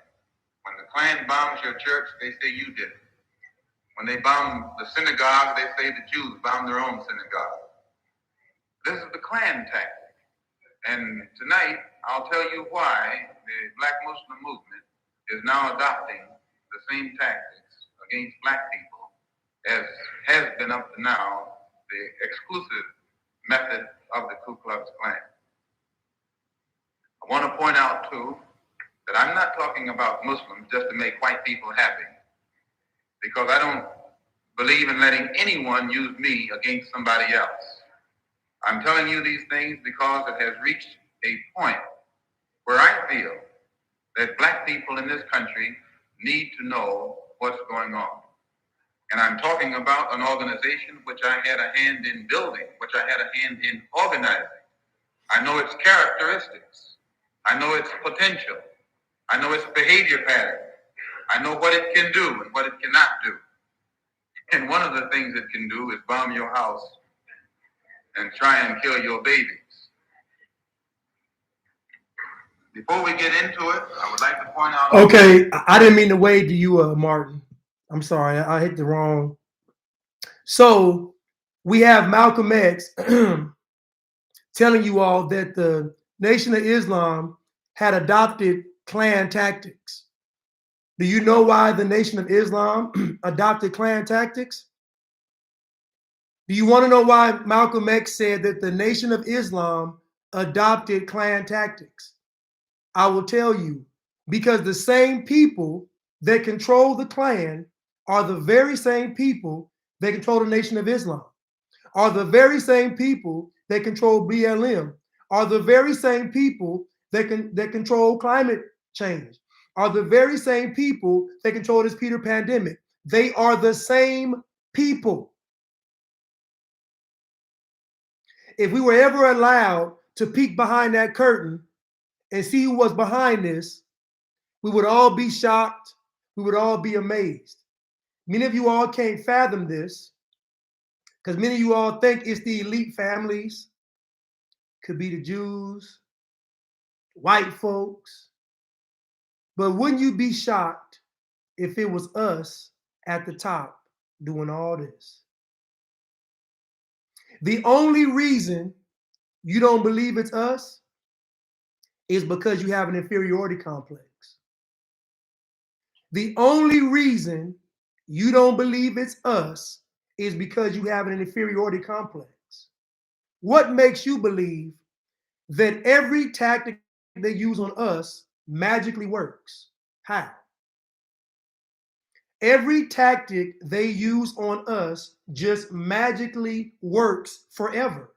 When the Klan bombs your church, they say you did it. When they bomb the synagogue, they say the Jews bombed their own synagogue. This is the Klan tactic. And tonight, I'll tell you why the Black Muslim movement is now adopting the same tactics against black people as has been up to now the exclusive method of the Ku Klux Klan. I want to point out, too, that I'm not talking about Muslims just to make white people happy, because I don't believe in letting anyone use me against somebody else. I'm telling you these things because it has reached a point where I feel that black people in this country need to know what's going on. And I'm talking about an organization which I had a hand in building, which I had a hand in organizing. I know its characteristics. I know its potential. I know its behavior pattern. I know what it can do and what it cannot do. And one of the things it can do is bomb your house and try and kill your babies. Before we get into it, I would like to point out... Okay, I didn't mean to wade to you, Martin. I'm sorry, I hit the wrong. So we have Malcolm X telling you all that the Nation of Islam had adopted Klan tactics. Do you know why the Nation of Islam adopted Klan tactics? Do you want to know why Malcolm X said that the Nation of Islam adopted Klan tactics? I will tell you, because the same people that control the Klan are the very same people that control the Nation of Islam, are the very same people that control BLM, are the very same people that control climate change, are the very same people that control this Peter pandemic. They are the same people. If we were ever allowed to peek behind that curtain and see who was behind this, we would all be shocked. We would all be amazed. Many of you all can't fathom this because many of you all think it's the elite families. Could be the Jews, white folks. But wouldn't you be shocked if it was us at the top doing all this? The only reason you don't believe it's us is because you have an inferiority complex. The only reason you don't believe it's us is because you have an inferiority complex. What makes you believe that every tactic they use on us magically works? How? Every tactic they use on us just magically works forever.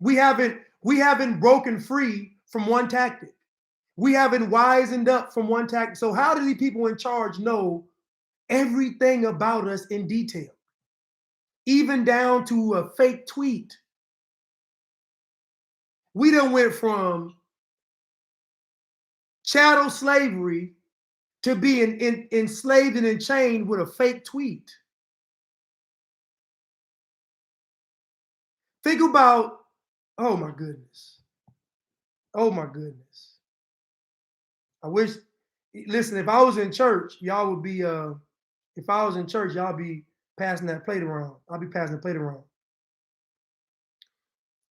We haven't broken free from one tactic. We haven't wisened up from one tactic. So how do the people in charge know everything about us in detail? Even down to a fake tweet. We done went from chattel slavery to being enslaved and enchained with a fake tweet. Think about, oh my goodness. Oh my goodness. I wish, listen, if I was in church, y'all would be, if I was in church, y'all be passing that plate around. I'll be passing the plate around.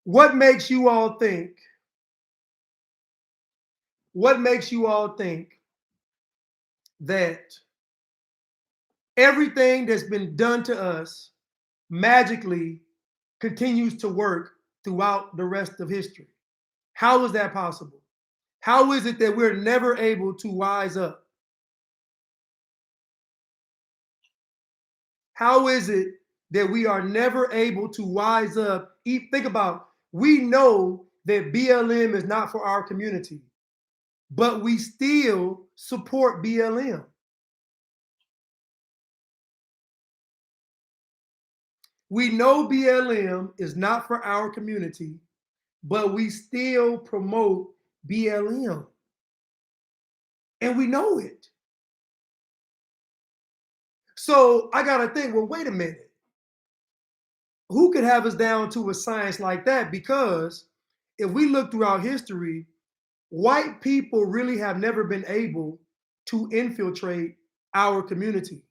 What makes you all think that everything that's been done to us magically continues to work throughout the rest of history? How is that possible? How is it that we're never able to wise up? How is it that we are never able to wise up? Think about, we know that BLM is not for our community, but we still support BLM. We know BLM is not for our community, but we still promote BLM. And we know it. So I got to think, well, wait a minute. Who could have us down to a science like that? Because if we look throughout history, white people really have never been able to infiltrate our community.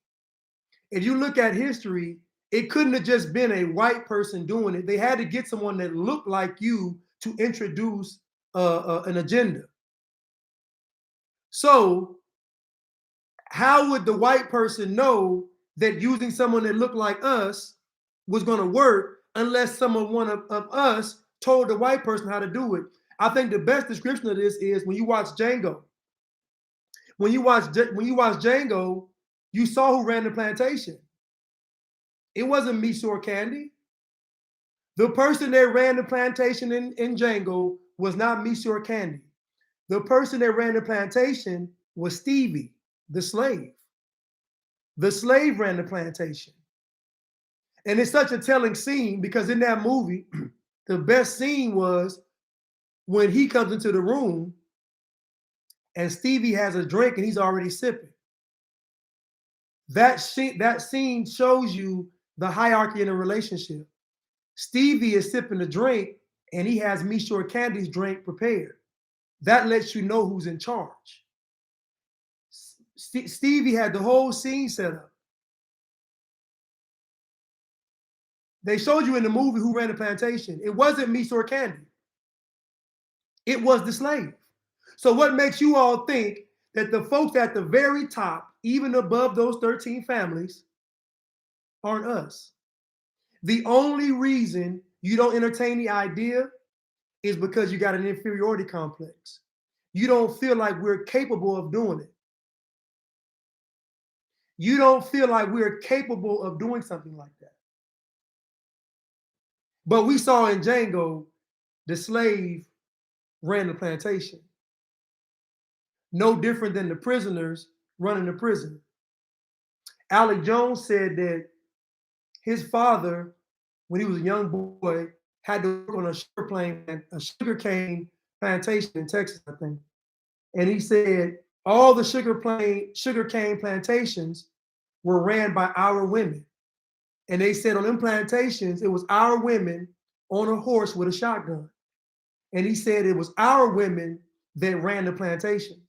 If you look at history, it couldn't have just been a white person doing it. They had to get someone that looked like you to introduce an agenda. So how would the white person know that using someone that looked like us was going to work unless one of us told the white person how to do it? I think the best description of this is when you watch Django. When you watch Django, you saw who ran the plantation. It wasn't Monsieur Candy. The person that ran the plantation in Django was not Monsieur Candy. The person that ran the plantation was Stevie, the slave. The slave ran the plantation. And it's such a telling scene because in that movie, the best scene was when he comes into the room and Stevie has a drink and he's already sipping. That scene shows you the hierarchy in a relationship. Stevie is sipping the drink and he has Monsieur Candy's drink prepared. That lets you know who's in charge. Stevie had the whole scene set up. They showed you in the movie who ran the plantation. It wasn't Monsieur Candy. It was the slave. So what makes you all think that the folks at the very top, even above those 13 families, aren't us? The only reason you don't entertain the idea is because you got an inferiority complex. You don't feel like we're capable of doing it. You don't feel like we're capable of doing something like that. But we saw in Django, the slave ran the plantation. No different than the prisoners running the prison. Alec Jones said that his father, when he was a young boy, had to work on a sugarcane plantation in Texas, I think. And he said all the sugarcane plantations were ran by our women. And they said on them plantations, it was our women on a horse with a shotgun. And he said it was our women that ran the plantations.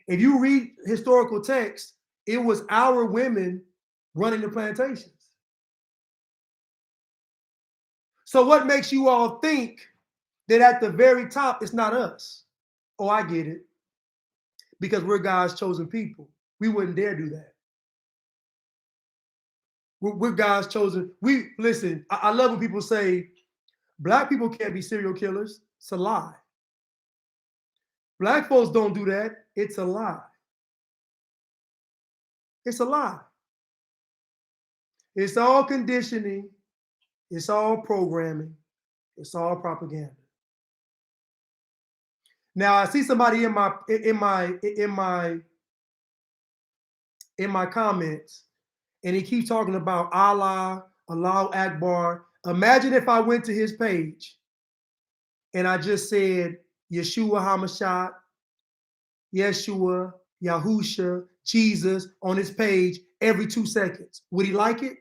If you read historical texts, it was our women running the plantations. So what makes you all think that at the very top, it's not us? Oh, I get it. Because we're God's chosen people. We wouldn't dare do that. We're God's chosen. Listen, I love when people say, Black people can't be serial killers. It's a lie. Black folks don't do that. It's a lie. It's a lie. It's all conditioning. It's all programming. It's all propaganda. Now I see somebody in my comments, and he keeps talking about Allah, Allahu Akbar. Imagine if I went to his page and I just said Yeshua HaMashiach, Yeshua, Yahusha, Jesus on his page every 2 seconds. Would he like it?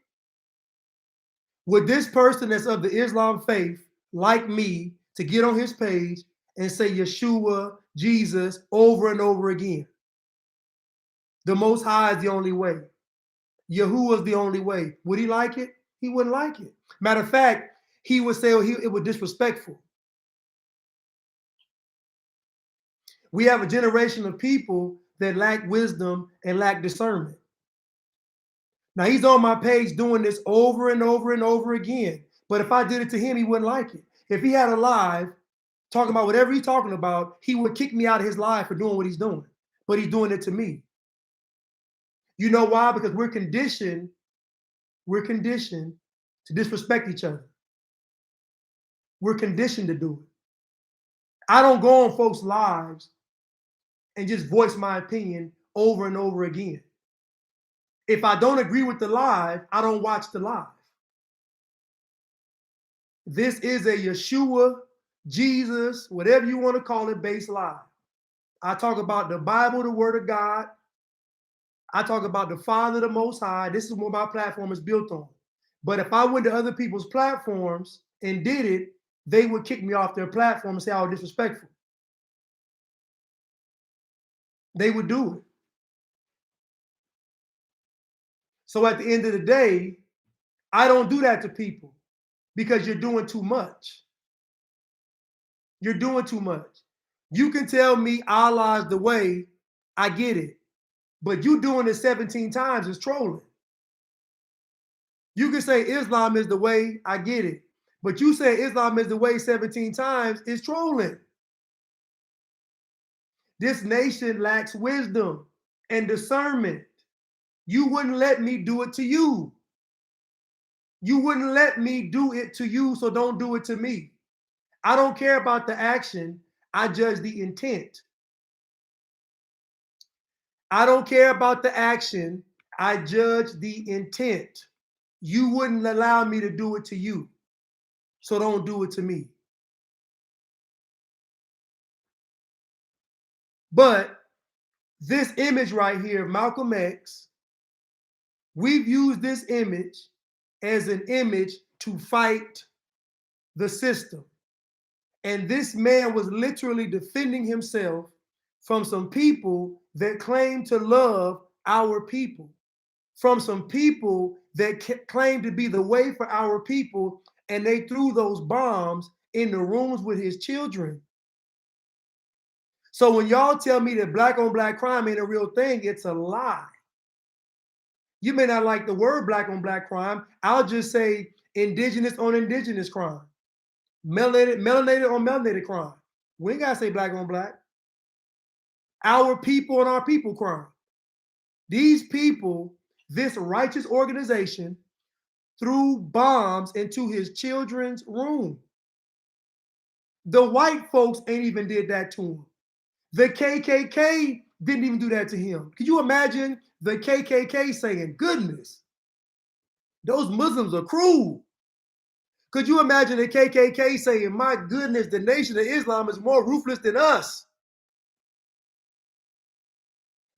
Would this person that's of the Islam faith like me to get on his page and say Yeshua, Jesus over and over again? The Most High is the only way. Yahuwah is the only way. Would he like it? He wouldn't like it. Matter of fact, he would say it was disrespectful. We have a generation of people that lack wisdom and lack discernment. Now he's on my page doing this over and over and over again. But if I did it to him, he wouldn't like it. If he had a live talking about whatever he's talking about, he would kick me out of his live for doing what he's doing. But he's doing it to me. You know why? Because we're conditioned to disrespect each other. We're conditioned to do it. I don't go on folks' lives and just voice my opinion over and over again. If I don't agree with the live, I don't watch the live. This is a Yeshua, Jesus, whatever you want to call it, based live. I talk about the Bible, the Word of God. I talk about the Father, the Most High. This is what my platform is built on. But if I went to other people's platforms and did it, they would kick me off their platform and say I was disrespectful. They would do it. So at the end of the day, I don't do that to people because you're doing too much. You're doing too much. You can tell me Allah is the way, I get it. But you doing it 17 times is trolling. You can say Islam is the way, I get it. But you say Islam is the way 17 times is trolling. This nation lacks wisdom and discernment. You wouldn't let me do it to you. You wouldn't let me do it to you, so don't do it to me. I don't care about the action. I judge the intent. I don't care about the action. I judge the intent. You wouldn't allow me to do it to you, so don't do it to me. But this image right here, Malcolm X, we've used this image as an image to fight the system. And this man was literally defending himself from some people that claim to love our people, from some people that claim to be the way for our people, and they threw those bombs in the rooms with his children. So when y'all tell me that black on black crime ain't a real thing, it's a lie. You may not like the word black on black crime. I'll just say indigenous on indigenous crime, melanated on melanated crime. We ain't gotta say black on black. Our people and our people crime. These people, this righteous organization, threw bombs into his children's room. The white folks ain't even did that to him. The KKK didn't even do that to him. Could you imagine the KKK saying, goodness, those Muslims are cruel? Could you imagine the KKK saying, my goodness, the Nation of Islam is more ruthless than us?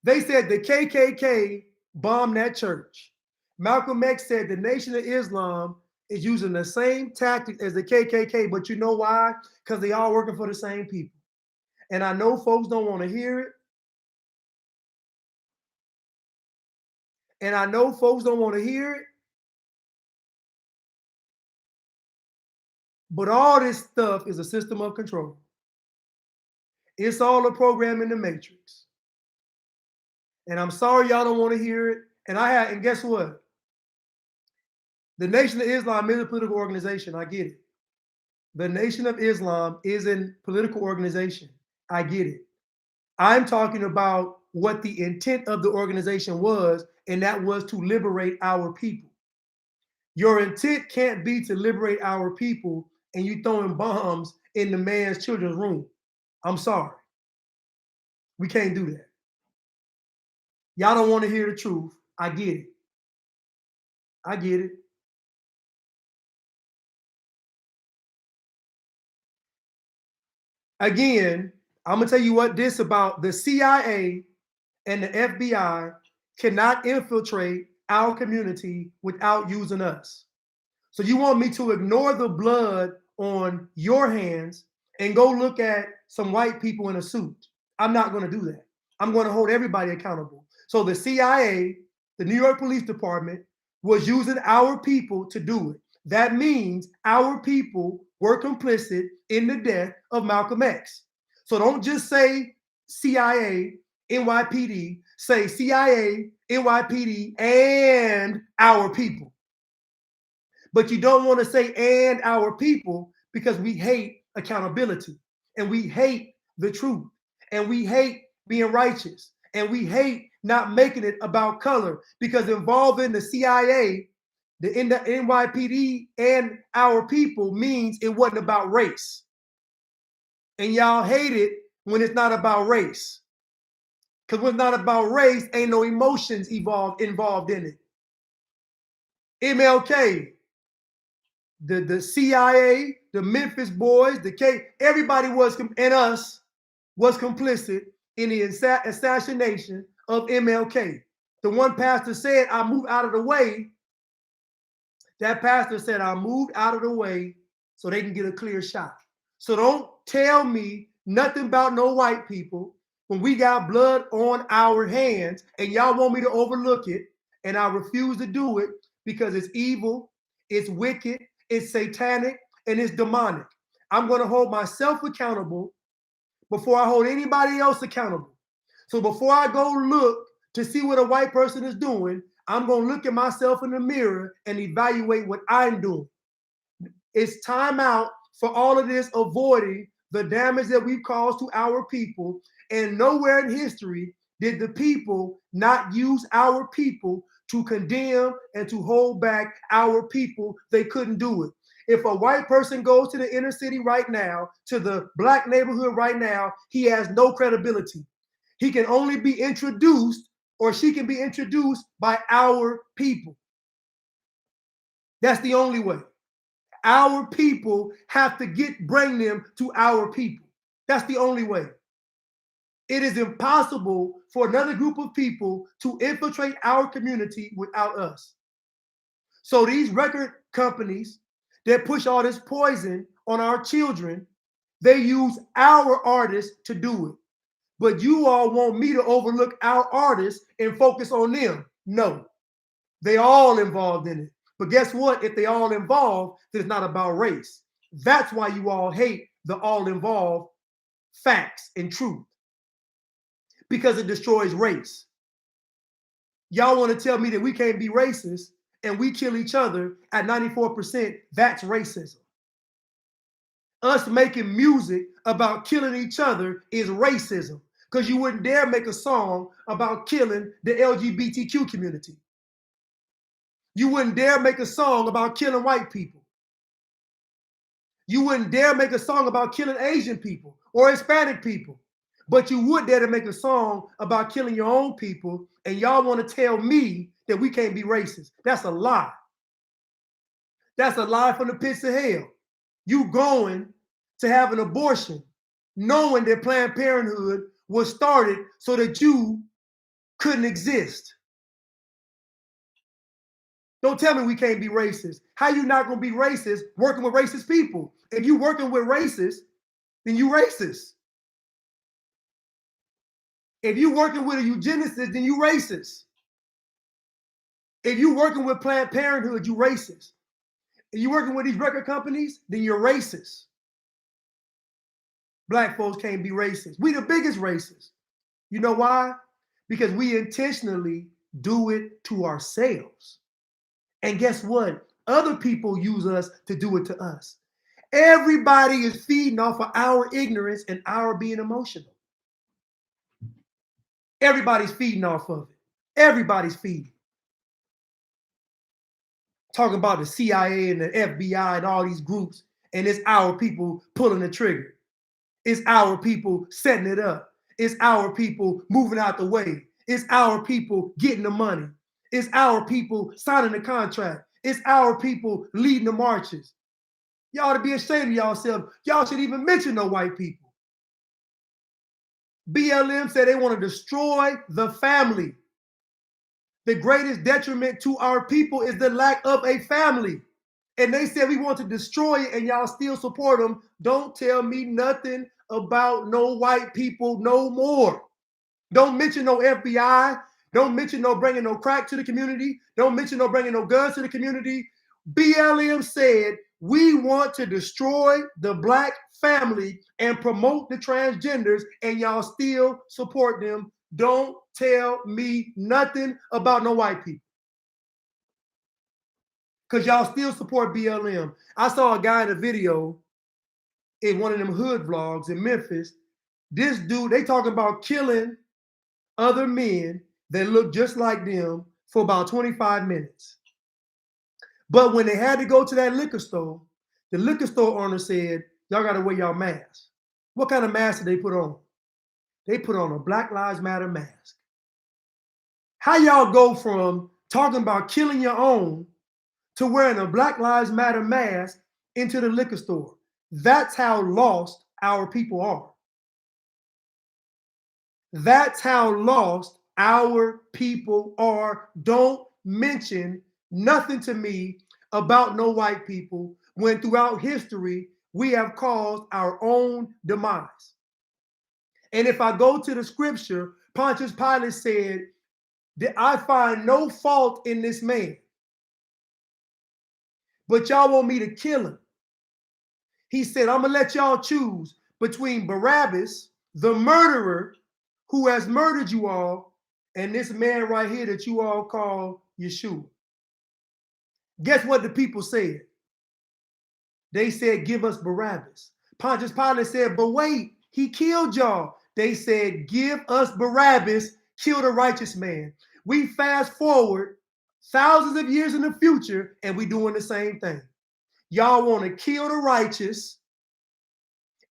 They said the KKK bombed that church. Malcolm X said the Nation of Islam is using the same tactics as the KKK, but you know why? Because they all working for the same people. And I know folks don't want to hear it. And I know folks don't want to hear it. But all this stuff is a system of control. It's all a program in the matrix. And I'm sorry y'all don't want to hear it. And guess what? The Nation of Islam is a political organization. I get it. The Nation of Islam is a political organization. I get it. I'm talking about what the intent of the organization was, and that was to liberate our people. Your intent can't be to liberate our people and you throwing bombs in the man's children's room. I'm sorry. We can't do that. Y'all don't want to hear the truth. I get it. I get it. Again, I'm going to tell you what this about. The CIA and the FBI cannot infiltrate our community without using us. So you want me to ignore the blood on your hands and go look at some white people in a suit? I'm not going to do that. I'm going to hold everybody accountable. So the CIA, the New York Police Department, was using our people to do it. That means our people were complicit in the death of Malcolm X. So don't just say CIA, NYPD, say CIA, NYPD, and our people. But you don't want to say and our people because we hate accountability and we hate the truth and we hate being righteous and we hate not making it about color, because involving the CIA, the NYPD, and our people means it wasn't about race. And y'all hate it when it's not about race. Because when it's not about race, ain't no emotions involved in it. MLK, the CIA, the Memphis boys, everybody was, and us, was complicit in the assassination of MLK. The one pastor said, I moved out of the way. That pastor said, I moved out of the way so they can get a clear shot. So don't tell me nothing about no white people when we got blood on our hands and y'all want me to overlook it, and I refuse to do it because it's evil, it's wicked, it's satanic, and it's demonic. I'm going to hold myself accountable before I hold anybody else accountable. So before I go look to see what a white person is doing, I'm going to look at myself in the mirror and evaluate what I'm doing. It's time out for all of this avoiding the damage that we've caused to our people. And nowhere in history did the people not use our people to condemn and to hold back our people. They couldn't do it. If a white person goes to the inner city right now, to the black neighborhood right now, he has no credibility. He can only be introduced, or she can be introduced by our people. That's the only way. Our people have to bring them to our people. That's the only way. It is impossible for another group of people to infiltrate our community without us. So these record companies that push all this poison on our children, they use our artists to do it. But you all want me to overlook our artists and focus on them. No, they all involved in it. But guess what? If they all involved, then it's not about race. That's why you all hate the all involved facts and truth, because it destroys race. Y'all want to tell me that we can't be racist and we kill each other at 94%? That's racism. Us making music about killing each other is racism, because you wouldn't dare make a song about killing the LGBTQ community. You wouldn't dare make a song about killing white people. You wouldn't dare make a song about killing Asian people or Hispanic people. But you would dare to make a song about killing your own people, and y'all want to tell me that we can't be racist. That's a lie. That's a lie from the pits of hell. You going to have an abortion knowing that Planned Parenthood was started so that you couldn't exist. Don't tell me we can't be racist. How you not going to be racist working with racist people? If you working with racists, then you racist. If you working with a eugenicist, then you racist. If you working with Planned Parenthood, you racist. If you working with these record companies, then you're racist. Black folks can't be racist. We the biggest racists. You know why? Because we intentionally do it to ourselves. And guess what? Other people use us to do it to us. Everybody is feeding off of our ignorance and our being emotional. Everybody's feeding off of it. Everybody's feeding. Talking about the CIA and the FBI and all these groups, and it's our people pulling the trigger. It's our people setting it up. It's our people moving out the way. It's our people getting the money. It's our people signing the contract. It's our people leading the marches. Y'all ought to be ashamed of yourselves. Y'all should even mention no white people. BLM said they want to destroy the family. The greatest detriment to our people is the lack of a family. And they said we want to destroy it, and y'all still support them. Don't tell me nothing about no white people no more. Don't mention no FBI. Don't mention no bringing no crack to the community. Don't mention no bringing no guns to the community. BLM said we want to destroy the black family and promote the transgenders, and y'all still support them. Don't tell me nothing about no white people, because y'all still support BLM. I saw a guy in a video in one of them hood vlogs in Memphis. This dude, they talking about killing other men that look just like them for about 25 minutes. But when they had to go to that liquor store, the liquor store owner said, y'all got to wear y'all masks. What kind of mask did they put on? They put on a Black Lives Matter mask. How y'all go from talking about killing your own to wearing a Black Lives Matter mask into the liquor store? That's how lost our people are. That's how lost our people are. Don't mention nothing to me about no white people when throughout history we have caused our own demise. And if I go to the scripture, Pontius Pilate said that I find no fault in this man, but y'all want me to kill him. He said, I'm going to let y'all choose between Barabbas, the murderer who has murdered you all, and this man right here that you all call Yeshua. Guess what the people said? They said, give us Barabbas. Pontius Pilate said, but wait, he killed y'all. They said, give us Barabbas, kill the righteous man. We fast forward thousands of years in the future, and we doing the same thing. Y'all want to kill the righteous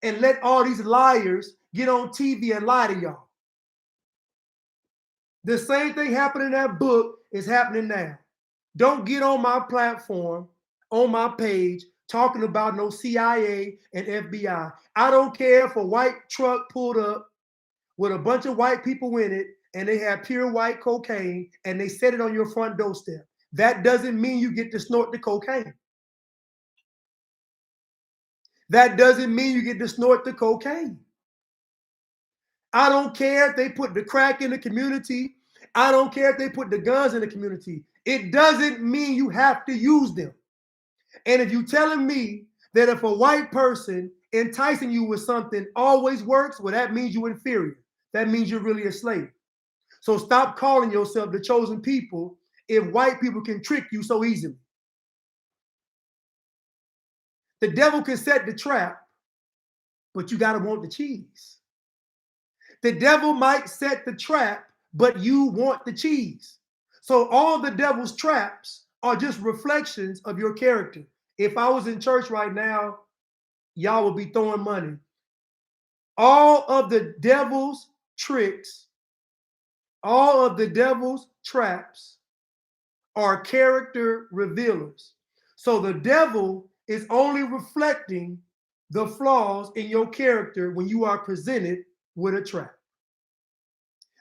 and let all these liars get on TV and lie to y'all. The same thing happened in that book is happening now. Don't get on my platform, on my page, talking about no CIA and FBI. I don't care if a white truck pulled up with a bunch of white people in it and they have pure white cocaine and they set it on your front doorstep. That doesn't mean you get to snort the cocaine. That doesn't mean you get to snort the cocaine. I don't care if they put the crack in the community. I don't care if they put the guns in the community. It doesn't mean you have to use them. And if you're telling me that if a white person enticing you with something always works, well, that means you're inferior. That means you're really a slave. So stop calling yourself the chosen people if white people can trick you so easily. The devil can set the trap, but you got to want the cheese. The devil might set the trap, but you want the cheese. So all the devil's traps are just reflections of your character. If I was in church right now, y'all would be throwing money. All of the devil's tricks, all of the devil's traps are character revealers. So the devil is only reflecting the flaws in your character when you are presented with a trap.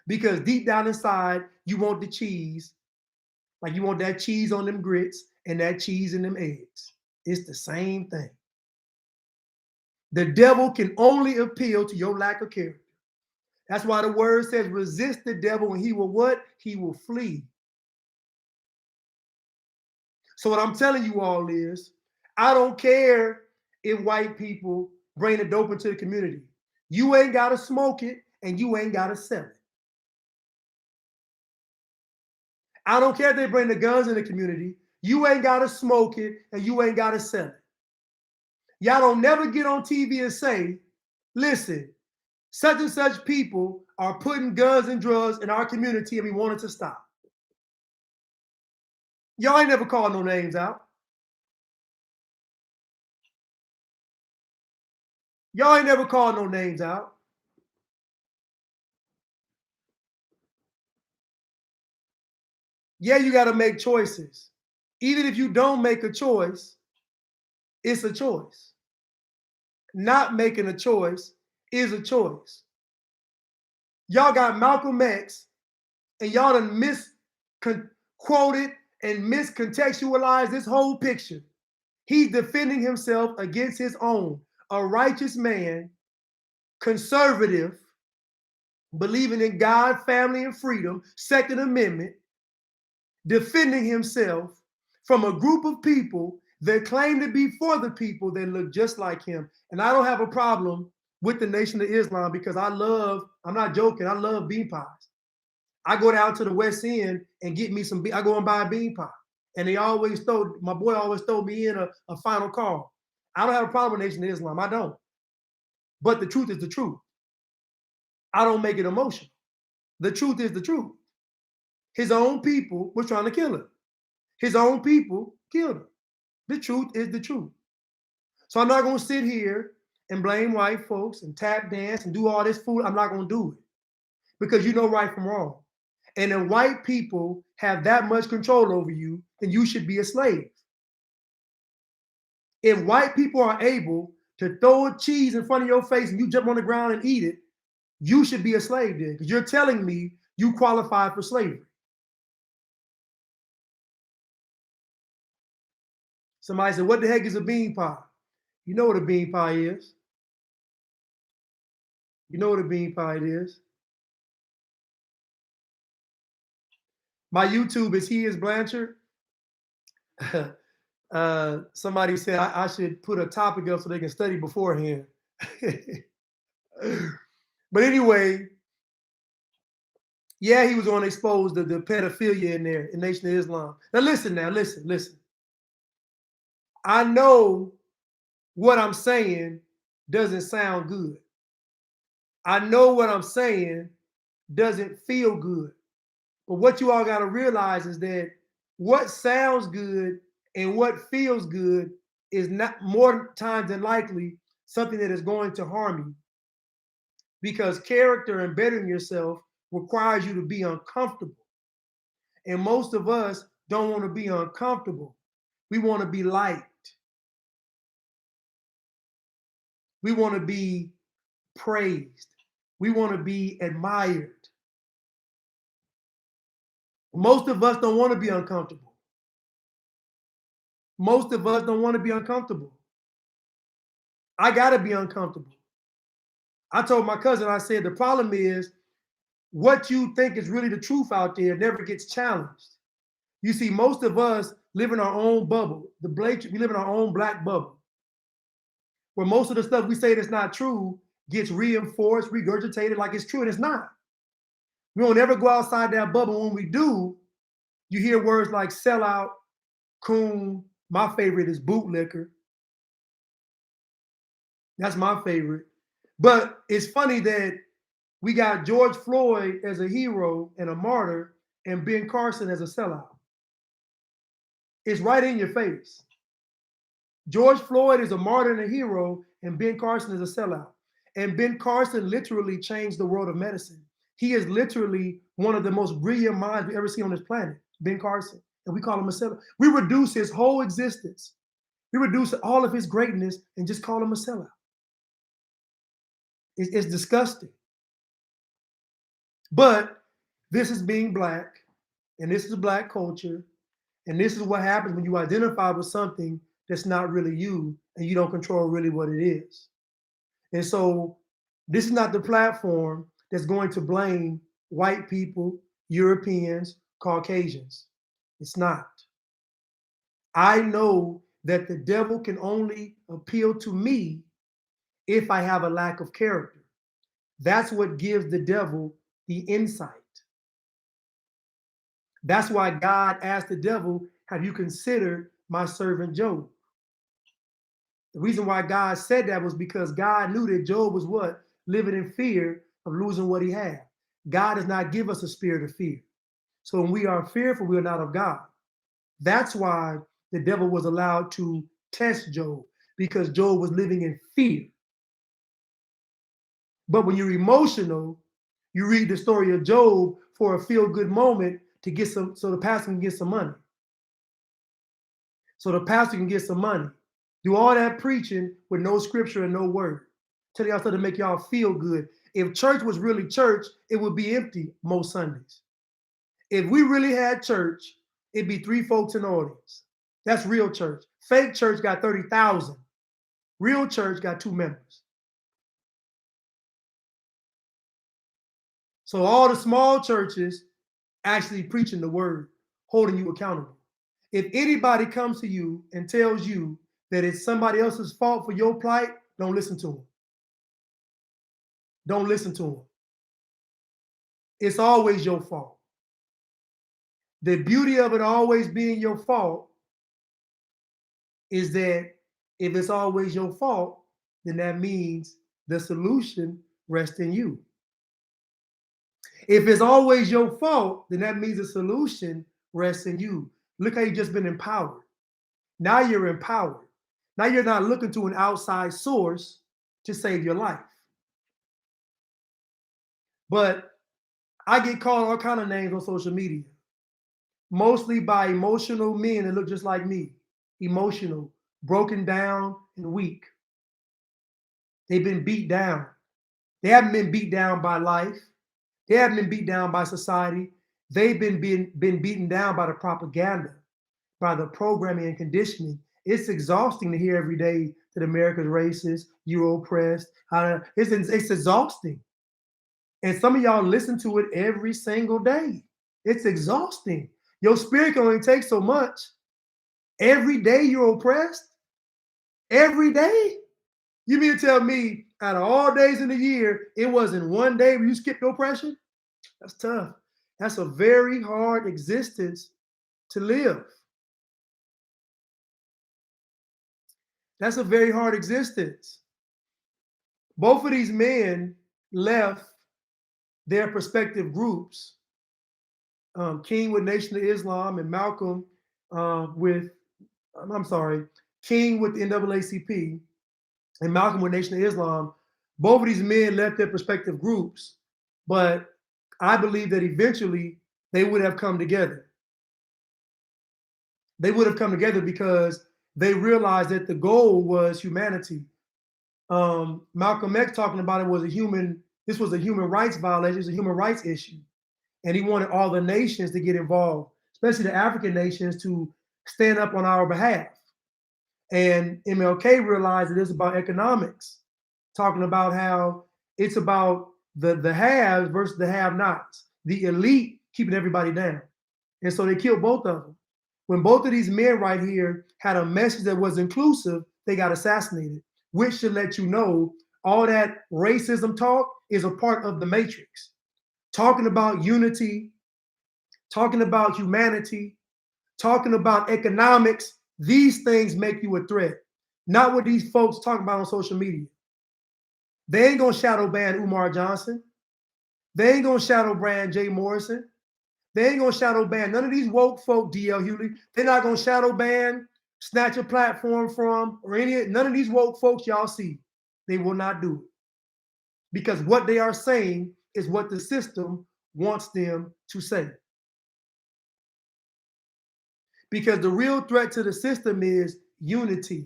Because deep down inside, you want the cheese, like you want that cheese on them grits and that cheese in them eggs. It's the same thing. The devil can only appeal to your lack of character. That's why the word says, resist the devil and he will what? He will flee. So what I'm telling you all is, I don't care if white people bring the dope into the community. You ain't got to smoke it and you ain't got to sell it. I don't care if they bring the guns in the community. You ain't got to smoke it and you ain't got to sell it. Y'all don't never get on TV and say, listen, such and such people are putting guns and drugs in our community and we want it to stop. Y'all ain't never called no names out. Y'all ain't never called no names out. Yeah, you got to make choices. Even if you don't make a choice, it's a choice. Not making a choice is a choice. Y'all got Malcolm X and y'all done misquoted and miscontextualized this whole picture. He's defending himself against his own, a righteous man, conservative, believing in God, family, and freedom, Second Amendment, defending himself from a group of people that claim to be for the people that look just like him. And I don't have a problem with the Nation of Islam because I'm not joking, I love bean pies. I go down to the West End and get me some, I go and buy a bean pie. And my boy always throw me in a final call. I don't have a problem with Nation of Islam, I don't. But the truth is the truth. I don't make it emotional. The truth is the truth. His own people were trying to kill him. His own people killed him. The truth is the truth. So I'm not going to sit here and blame white folks and tap dance and do all this food. I'm not going to do it because you know right from wrong. And if white people have that much control over you, then you should be a slave. If white people are able to throw a cheese in front of your face and you jump on the ground and eat it, you should be a slave then because you're telling me you qualify for slavery. Somebody said, what the heck is a bean pie? You know what a bean pie is. You know what a bean pie is. My YouTube is He is Blanchard. Somebody said I should put a topic up so they can study beforehand. But anyway, yeah, he was going to expose the pedophilia in there in Nation of Islam. Now listen. I know what I'm saying doesn't sound good. I know what I'm saying doesn't feel good. But what you all got to realize is that what sounds good and what feels good is not more times than likely something that is going to harm you. Because character and bettering yourself requires you to be uncomfortable. And most of us don't want to be uncomfortable. We want to be liked. We want to be praised. We want to be admired. Most of us don't want to be uncomfortable. Most of us don't want to be uncomfortable. I got to be uncomfortable. I told my cousin, I said, the problem is what you think is really the truth out there never gets challenged. You see, most of us live in our own bubble. We live in our own black bubble, where most of the stuff we say that's not true gets reinforced, regurgitated like it's true, and it's not. We don't ever go outside that bubble. When we do, you hear words like sellout, coon. My favorite is bootlicker. That's my favorite. But it's funny that we got George Floyd as a hero and a martyr and Ben Carson as a sellout. It's right in your face. George Floyd is a martyr and a hero, and Ben Carson is a sellout. And Ben Carson literally changed the world of medicine. He is literally one of the most brilliant minds we ever seen on this planet, Ben Carson. And we call him a sellout. We reduce his whole existence. We reduce all of his greatness and just call him a sellout. It's disgusting. But this is being black, and this is black culture, and this is what happens when you identify with something that's not really you, and you don't control really what it is. And so this is not the platform that's going to blame white people, Europeans, Caucasians. It's not. I know that the devil can only appeal to me if I have a lack of character. That's what gives the devil the insight. That's why God asked the devil, have you considered my servant Job? The reason why God said that was because God knew that Job was what? Living in fear of losing what he had. God does not give us a spirit of fear. So when we are fearful, we are not of God. That's why the devil was allowed to test Job, because Job was living in fear. But when you're emotional, you read the story of Job for a feel-good moment to get some, so the pastor can get some money. So the pastor can get some money. Do all that preaching with no scripture and no word. Tell y'all stuff to make y'all feel good. If church was really church, it would be empty most Sundays. If we really had church, it'd be 3 folks in the audience. That's real church. Fake church got 30,000. Real church got 2 members. So all the small churches actually preaching the word, holding you accountable. If anybody comes to you and tells you that it's somebody else's fault for your plight, don't listen to them. Don't listen to them. It's always your fault. The beauty of it always being your fault is that if it's always your fault, then that means the solution rests in you. If it's always your fault, then that means the solution rests in you. Look how you've just been empowered. Now you're empowered. Now you're not looking to an outside source to save your life. But I get called all kind of names on social media, mostly by emotional men that look just like me. Emotional, broken down, and weak. They've been beat down. They haven't been beat down by life. They haven't been beat down by society. They've been beaten down by the propaganda, by the programming and conditioning. It's exhausting to hear every day that America's racist, you're oppressed. It's exhausting. And some of y'all listen to it every single day. It's exhausting. Your spirit can only take so much. Every day you're oppressed? Every day? You mean to tell me out of all days in the year, it wasn't one day where you skipped oppression? That's tough. That's a very hard existence to live. That's a very hard existence. Both of these men left their respective groups, King with Nation of Islam and Malcolm King with the NAACP and Malcolm with Nation of Islam. Both of these men left their respective groups, but I believe that eventually they would have come together. They would have come together because they realized that the goal was humanity. Malcolm X talking about this was a human rights violation, it was a human rights issue. And he wanted all the nations to get involved, especially the African nations, to stand up on our behalf. And MLK realized that it's about economics, talking about how it's about the haves versus the have-nots, the elite keeping everybody down. And so they killed both of them. When both of these men right here had a message that was inclusive, they got assassinated, which should let you know all that racism talk is a part of the matrix. Talking about unity, talking about humanity, talking about economics, these things make you a threat. Not what these folks talk about on social media. They ain't gonna shadow ban Umar Johnson. They ain't gonna shadow ban Jay Morrison. They ain't gonna shadow ban none of these woke folk, DL Hughley. They're not gonna shadow ban, snatch a platform from, or none of these woke folks y'all see. They will not do it. Because what they are saying is what the system wants them to say. Because the real threat to the system is unity.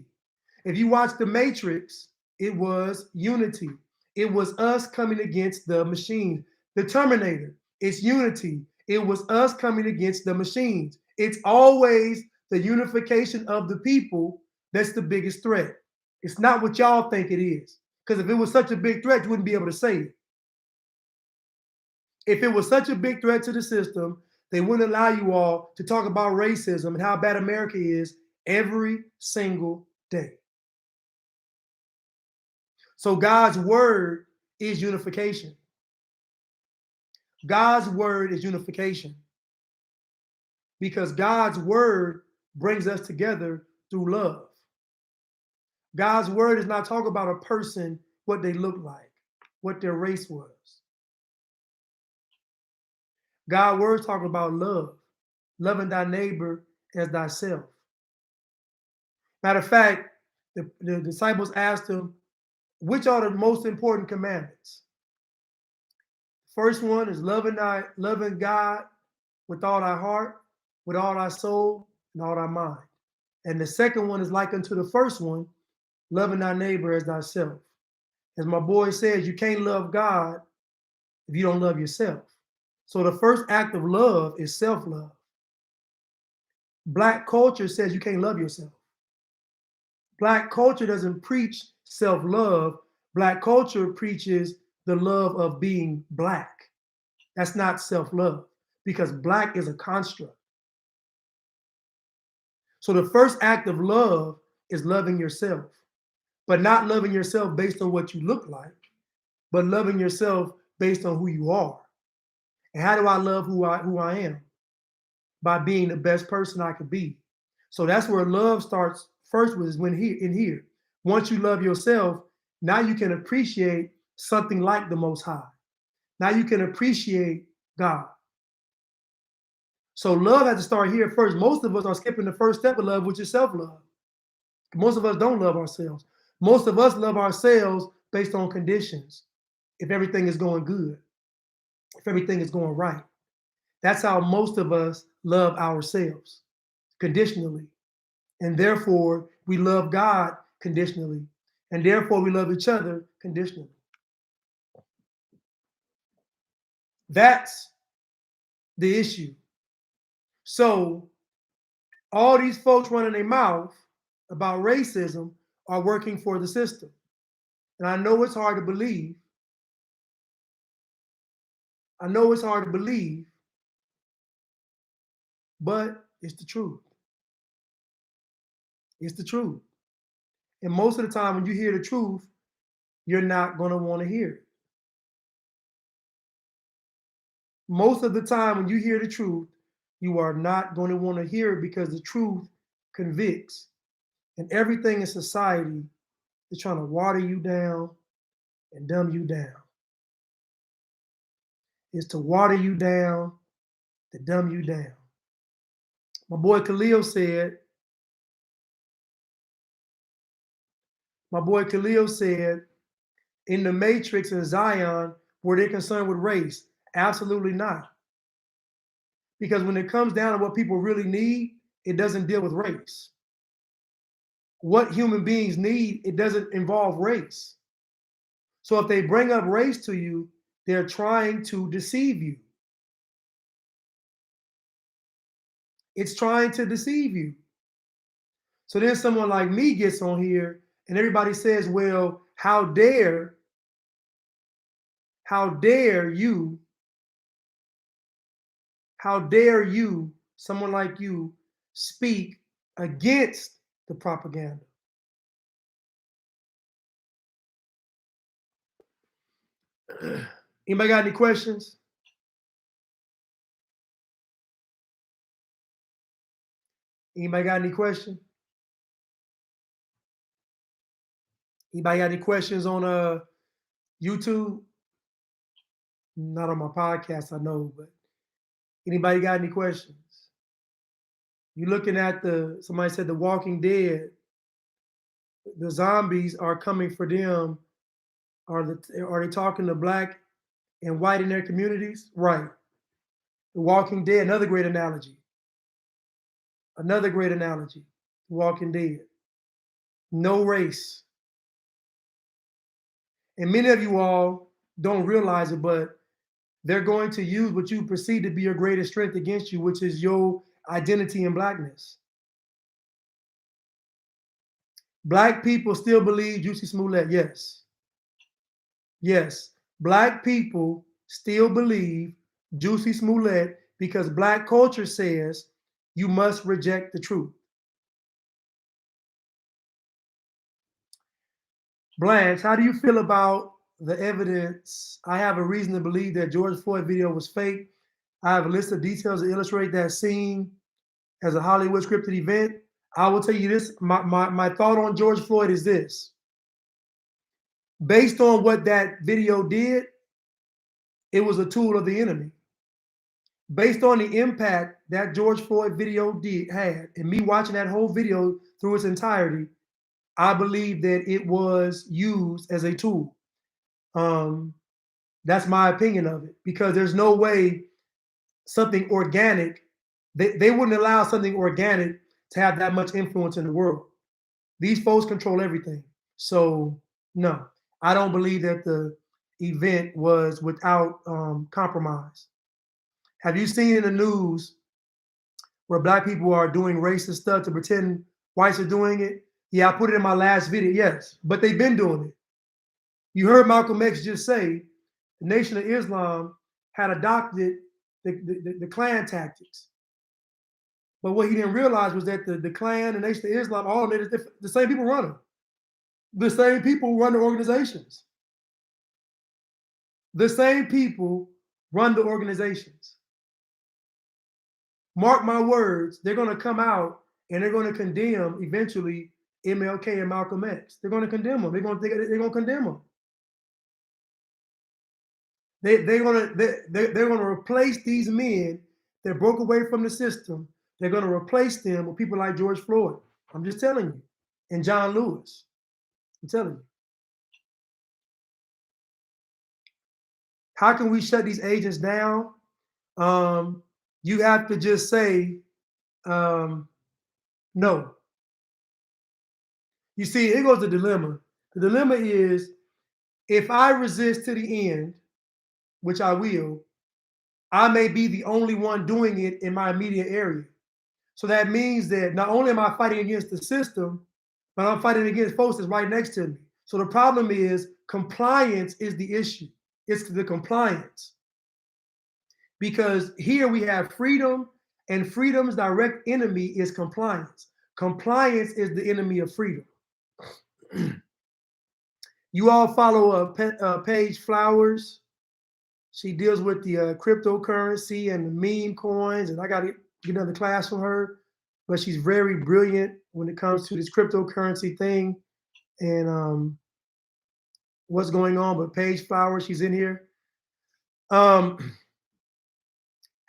If you watch The Matrix, it was unity. It was us coming against the machine. The Terminator, it's unity. It was us coming against the machines. It's always the unification of the people that's the biggest threat. It's not what y'all think it is. Because if it was such a big threat, you wouldn't be able to say it. If it was such a big threat to the system, they wouldn't allow you all to talk about racism and how bad America is every single day. So God's word is unification. God's word is unification. Because God's word brings us together through love. God's word is not talking about a person, what they look like, what their race was. God's word is talking about love, loving thy neighbor as thyself. Matter of fact, the disciples asked him, which are the most important commandments? First one is loving God with all thy heart, with all thy soul, and all thy mind. And the second one is like unto the first one, loving thy neighbor as thyself. As my boy says, you can't love God if you don't love yourself. So the first act of love is self-love. Black culture says you can't love yourself. Black culture doesn't preach self-love. Black culture preaches the love of being Black. That's not self-love because Black is a construct. So the first act of love is loving yourself, but not loving yourself based on what you look like, but loving yourself based on who you are. And how do I love who I am? By being the best person I could be. So that's where love starts first was when in here. Once you love yourself, now you can appreciate something like the Most High. Now you can appreciate God. So love has to start here first. Most of us are skipping the first step of love, which is self-love. Most of us don't love ourselves. Most of us love ourselves based on conditions. If everything is going good, if everything is going right. That's how most of us love ourselves, conditionally. And therefore, we love God conditionally. And therefore, we love each other conditionally. That's the issue. So all these folks running their mouth about racism are working for the system. And I know it's hard to believe. But it's the truth. It's the truth. And most of the time when you hear the truth, you're not going to want to hear it. Most of the time when you hear the truth, you are not going to want to hear it because the truth convicts. And everything in society is trying to water you down and dumb you down. It's to water you down, to dumb you down. My boy Khalil said, in the Matrix and Zion, were they concerned with race? Absolutely not. Because when it comes down to what people really need, it doesn't deal with race. What human beings need, it doesn't involve race. So if they bring up race to you, they're trying to deceive you. It's trying to deceive you. So then someone like me gets on here and everybody says, well, how dare you, someone like you, speak against the propaganda? Anybody got any questions? Anybody got any questions? Anybody got any questions on YouTube? Not on my podcast, I know, but anybody got any questions? You looking at somebody said The Walking Dead, the zombies are coming for them. Are they talking to black and white in their communities? Right. The Walking Dead, another great analogy. The Walking Dead. No race. And many of you all don't realize it, but they're going to use what you perceive to be your greatest strength against you, which is your identity in blackness. Black people still believe Jussie Smollett, yes. Yes, black people still believe Jussie Smollett because black culture says you must reject the truth. Blanche, how do you feel about the evidence? I have a reason to believe that George Floyd video was fake. I have a list of details to illustrate that scene as a Hollywood scripted event. I will tell you this, my thought on George Floyd is this. Based on what that video did, it was a tool of the enemy. Based on the impact that George Floyd video had, and me watching that whole video through its entirety, I believe that it was used as a tool. That's my opinion of it, because there's no way something organic, they wouldn't allow something organic to have that much influence in the world. These folks control everything. So no, I don't believe that the event was without compromise. Have you seen in the news where black people are doing racist stuff to pretend whites are doing it? Yeah, I put it in my last video, yes, but they've been doing it. You heard Malcolm X just say the Nation of Islam had adopted the Klan tactics. But what he didn't realize was that the Klan, the Nation of Islam, all of it is the same people run them. The same people run the organizations. The same people run the organizations. Mark my words, they're going to come out and they're going to condemn eventually MLK and Malcolm X. They're going to condemn them. They're going to condemn them. They're going to replace these men that broke away from the system. They're going to replace them with people like George Floyd. I'm just telling you. And John Lewis. I'm telling you. How can we shut these agents down? You have to just say no. You see, here goes the dilemma. The dilemma is, if I resist to the end, which I will, I may be the only one doing it in my immediate area. So that means that not only am I fighting against the system, but I'm fighting against folks that's right next to me. So the problem is compliance is the issue. It's the compliance. Because here we have freedom, and freedom's direct enemy is compliance. Compliance is the enemy of freedom. You all follow Paige Flowers. She deals with the cryptocurrency and the meme coins, and I got to get another class from her. But she's very brilliant when it comes to this cryptocurrency thing and what's going on. But Paige Flowers, she's in here. How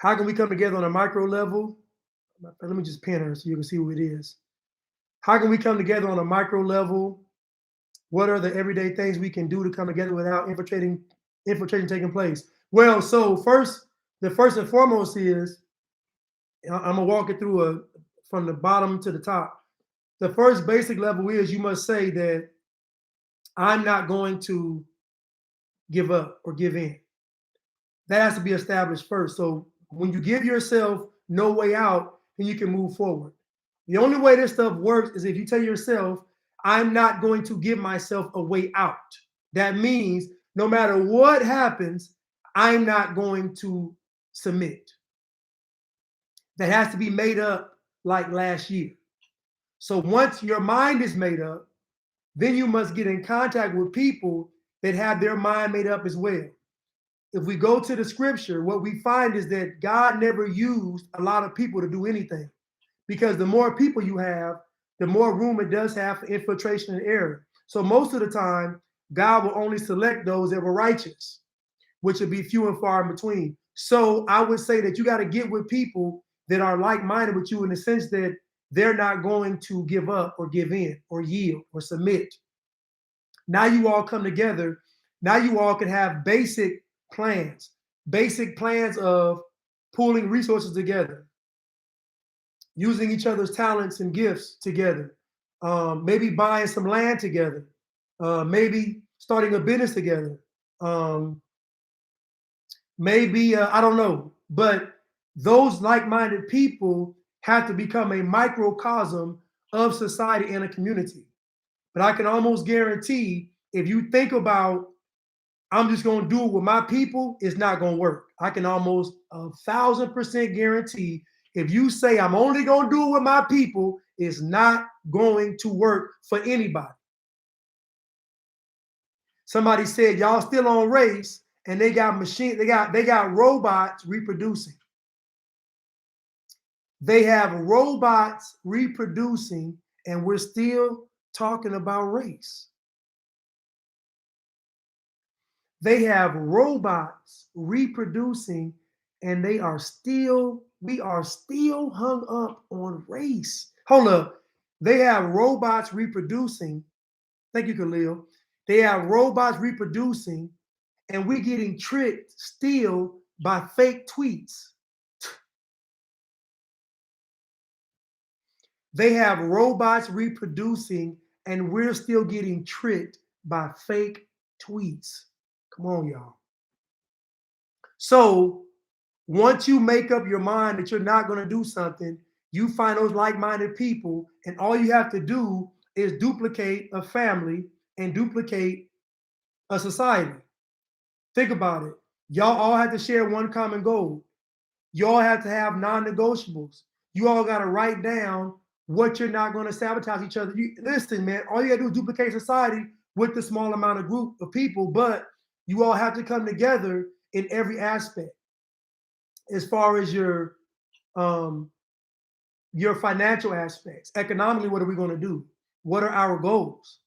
can we come together on a micro level? Let me just pin her so you can see who it is. How can we come together on a micro level? What are the everyday things we can do to come together without infiltration taking place? Well, so the first and foremost is, I'm gonna walk it through from the bottom to the top. The first basic level is you must say that I'm not going to give up or give in. That has to be established first. So when you give yourself no way out, then you can move forward. The only way this stuff works is if you tell yourself, I'm not going to give myself a way out. That means no matter what happens, I'm not going to submit. That has to be made up like last year. So once your mind is made up, then you must get in contact with people that have their mind made up as well. If we go to the scripture, what we find is that God never used a lot of people to do anything, because the more people you have, the more room it does have for infiltration and error. So most of the time, God will only select those that were righteous, which would be few and far in between. So I would say that you got to get with people that are like-minded with you in the sense that they're not going to give up or give in or yield or submit. Now you all come together. Now you all can have basic plans of pooling resources together, using each other's talents and gifts together, maybe buying some land together, maybe starting a business together, maybe, I don't know, but those like-minded people have to become a microcosm of society and a community. But I can almost guarantee if you think about, I'm just going to do it with my people, it's not going to work. I can almost 1,000% guarantee if you say I'm only going to do it with my people, it's not going to work for anybody. Somebody said y'all still on race and they got robots reproducing. They have robots reproducing and we're still talking about race. They have robots reproducing and we are still hung up on race. Hold up. They have robots reproducing. Thank you, Khalil. They have robots reproducing and we're getting tricked still by fake tweets. They have robots reproducing and we're still getting tricked by fake tweets. Come on, y'all. So once you make up your mind that you're not going to do something, you find those like-minded people, and all you have to do is duplicate a family and duplicate a society. Think about it. Y'all all have to share one common goal. You all have to have non-negotiables. You all got to write down what you're not going to sabotage each other. Listen, man, all you got to do is duplicate society with the small amount of group of people, but you all have to come together in every aspect. As far as your financial aspects, economically, what are we going to do? What are our goals?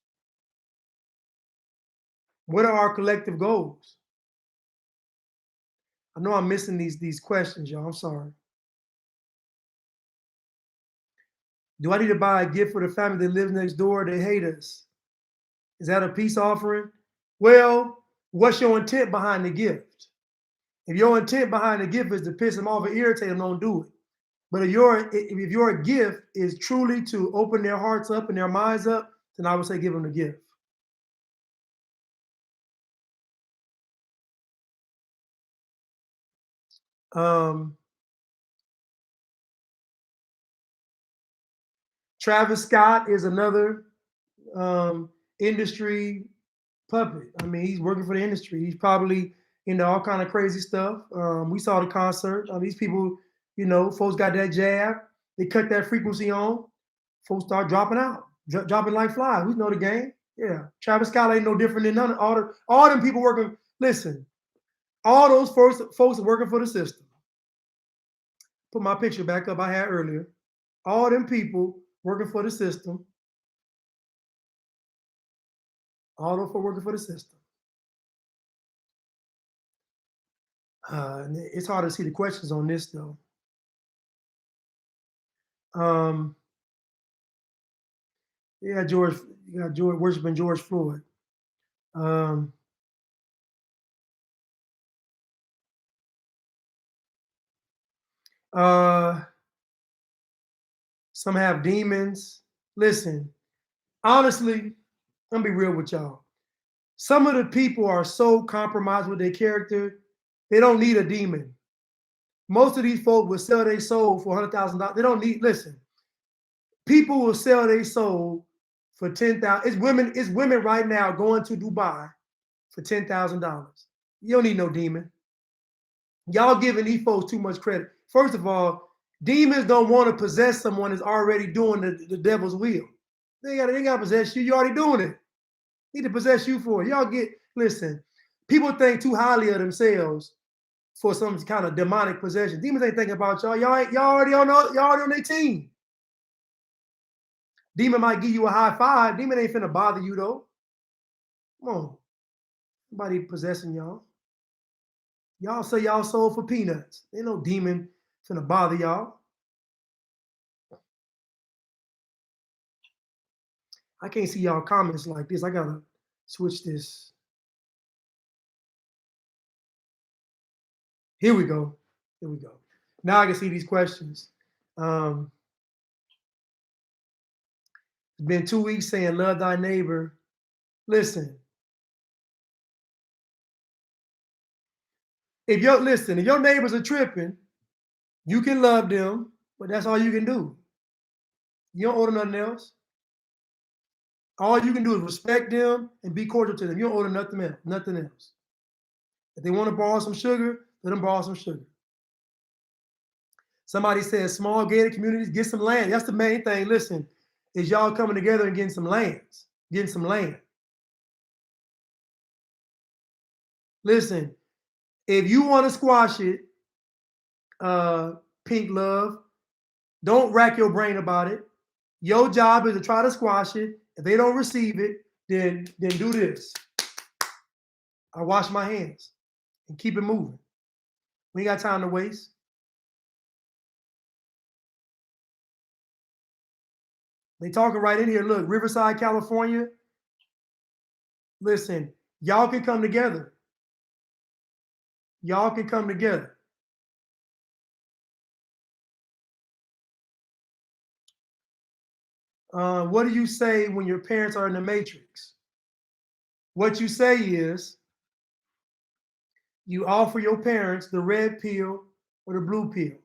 What are our collective goals? I know I'm missing these questions, y'all. I'm sorry. Do I need to buy a gift for the family that lives next door? They hate us. Is that a peace offering? Well, what's your intent behind the gift? If your intent behind the gift is to piss them off or irritate them, don't do it. But if your gift is truly to open their hearts up and their minds up, then I would say give them the gift. Travis Scott is another industry puppet. I mean, he's working for the industry. He's probably into all kind of crazy stuff. We saw the concert. These people, folks got that jab. They cut that frequency on. folks start dropping out, dropping like flies. We know the game. Yeah, Travis Scott ain't no different than none of all them people working. Listen, all those folks are working for the system. Put my picture back up I had earlier. All them people working for the system. All those folks working for the system. It's hard to see the questions on this though. Yeah, George, you got George worshiping George Floyd. Some have demons. Listen, honestly, I'm gonna be real with y'all. Some of the people are so compromised with their character, they don't need a demon. Most of these folks will sell their soul for $100,000. They don't need, listen, people will sell their soul for $10,000. It's women right now going to Dubai for $10,000. You don't need no demon. Y'all giving these folks too much credit. First of all, demons don't want to possess someone that's already doing the devil's will. They ain't got to possess you. You're already doing it. Need to possess you for it. Y'all listen, people think too highly of themselves for some kind of demonic possession. Demons ain't thinking about y'all. Y'all already on their team. Demon might give you a high five. Demon ain't finna bother you though. Come on. Nobody possessing y'all. Y'all say y'all sold for peanuts. Ain't no demon finna bother y'all. I can't see y'all comments like this. I gotta switch this. Here we go. Here we go. Now I can see these questions. It's been 2 weeks saying love thy neighbor. Listen. If your neighbors are tripping, you can love them, but that's all you can do. You don't order nothing else. All you can do is respect them and be cordial to them. You don't order nothing else. If they want to borrow some sugar, let them borrow some sugar. Somebody says small gated communities, get some land. That's the main thing. Listen, is y'all coming together and getting some lands, getting some land. Listen, if you want to squash it, Pink Love, don't rack your brain about it. Your job is to try to squash it. If they don't receive it, then do this. I wash my hands and keep it moving. We ain't got time to waste. They talking right in here. Look, Riverside, California. Listen, y'all can come together. Y'all can come together. What do you say when your parents are in the matrix? What you say is you offer your parents the red pill or the blue pill.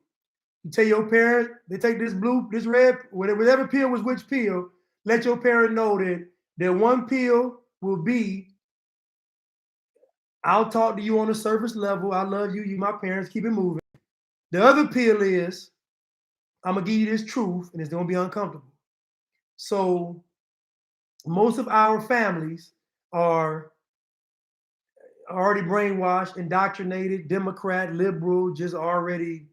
You tell your parent, they take this red, whatever pill was which pill, let your parent know that one pill will be, I'll talk to you on a surface level. I love you. You my parents. Keep it moving. The other pill is, I'm going to give you this truth, and it's going to be uncomfortable. So most of our families are already brainwashed, indoctrinated, Democrat, liberal, just already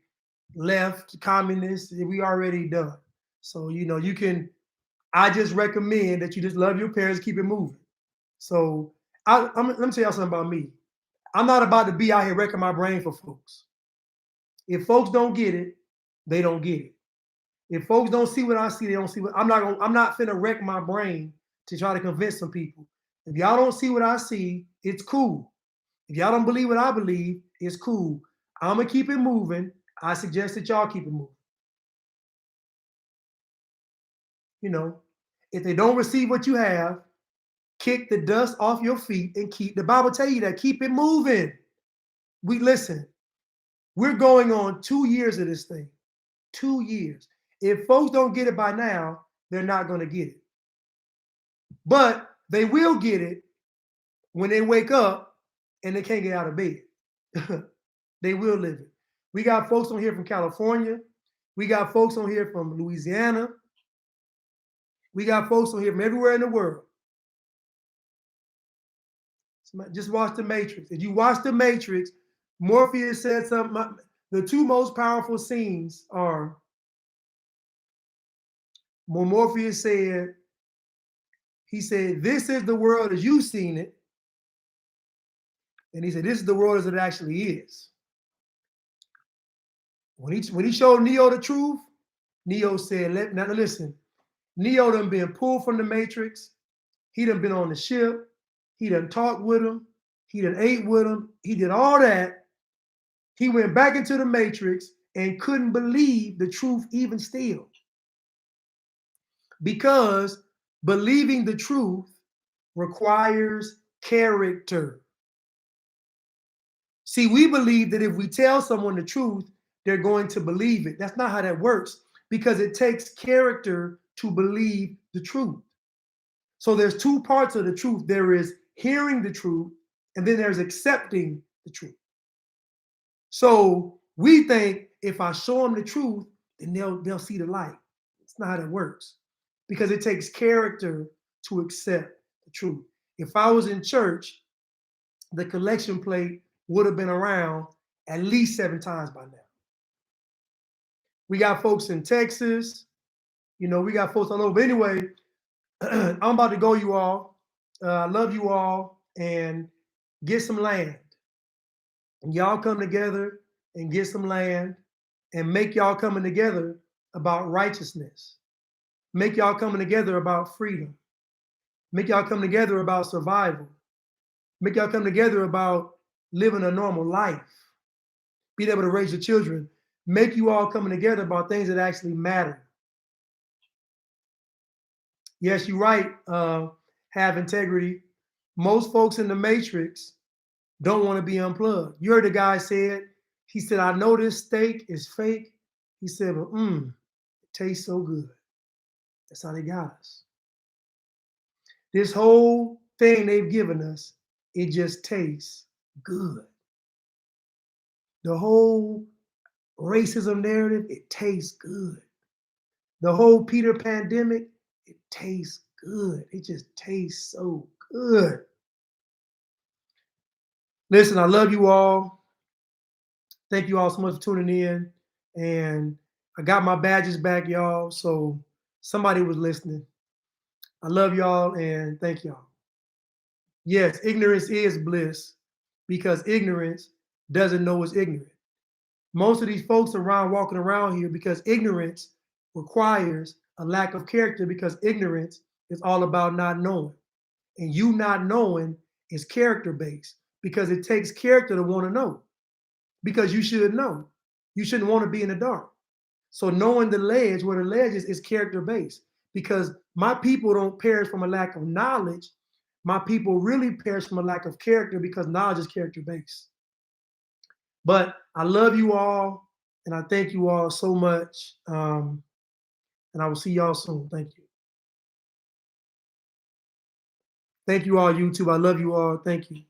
left, communist. We already done. So, I just recommend that you just love your parents, keep it moving. So let me tell y'all something about me. I'm not about to be out here wrecking my brain for folks. If folks don't get it, they don't get it. If folks don't see what I see, they don't see what I'm not finna wreck my brain to try to convince some people. If y'all don't see what I see, it's cool. If y'all don't believe what I believe, it's cool. I'm gonna keep it moving. I suggest that y'all keep it moving. If they don't receive what you have, kick the dust off your feet and the Bible tell you that, keep it moving. We're going on 2 years of this thing. 2 years. If folks don't get it by now, they're not going to get it. But they will get it when they wake up and they can't get out of bed. They will live it. We got folks on here from California. We got folks on here from Louisiana. We got folks on here from everywhere in the world. Just watch The Matrix. If you watch The Matrix, Morpheus said something. The two most powerful scenes are when Morpheus said, he said, "This is the world as you've seen it." And he said, "This is the world as it actually is." When he showed Neo the truth, Neo said, "Now listen, Neo done been pulled from the Matrix. He done been on the ship. He done talked with him. He done ate with him. He did all that. He went back into the Matrix and couldn't believe the truth even still. Because believing the truth requires character. See, we believe that if we tell someone the truth, they're going to believe it. That's not how that works, because it takes character to believe the truth. So there's two parts of the truth. There is hearing the truth, and then there's accepting the truth. So we think if I show them the truth, then they'll see the light. It's not how that works, because it takes character to accept the truth. If I was in church, the collection plate would have been around at least 7 times by now. We got folks in Texas, we got folks all over. Anyway, I'm about to go, you all. I love you all, and get some land. And y'all come together and get some land, and make y'all coming together about righteousness. Make y'all coming together about freedom. Make y'all come together about survival. Make y'all come together about living a normal life. Being able to raise your children. Make you all coming together about things that actually matter. Yes, you're right. Have integrity. Most folks in the Matrix don't want to be unplugged. You heard the guy said, he said, "I know this steak is fake." He said, "But it tastes so good." That's how they got us. This whole thing they've given us, it just tastes good. The whole racism narrative, it tastes good. The whole Peter pandemic, it tastes good. It just tastes so good. Listen, I love you all. Thank you all so much for tuning in. And I got my badges back, y'all. So somebody was listening. I love y'all and thank y'all. Yes, ignorance is bliss, because ignorance doesn't know it's ignorant. Most of these folks around walking around here because ignorance requires a lack of character, because ignorance is all about not knowing. And you not knowing is character based, because it takes character to want to know, because you should know. You shouldn't want to be in the dark. So knowing the ledge, where the ledge is character based, because my people don't perish from a lack of knowledge. My people really perish from a lack of character, because knowledge is character based. But I love you all, and I thank you all so much. And I will see y'all soon. Thank you. Thank you all, YouTube. I love you all. Thank you.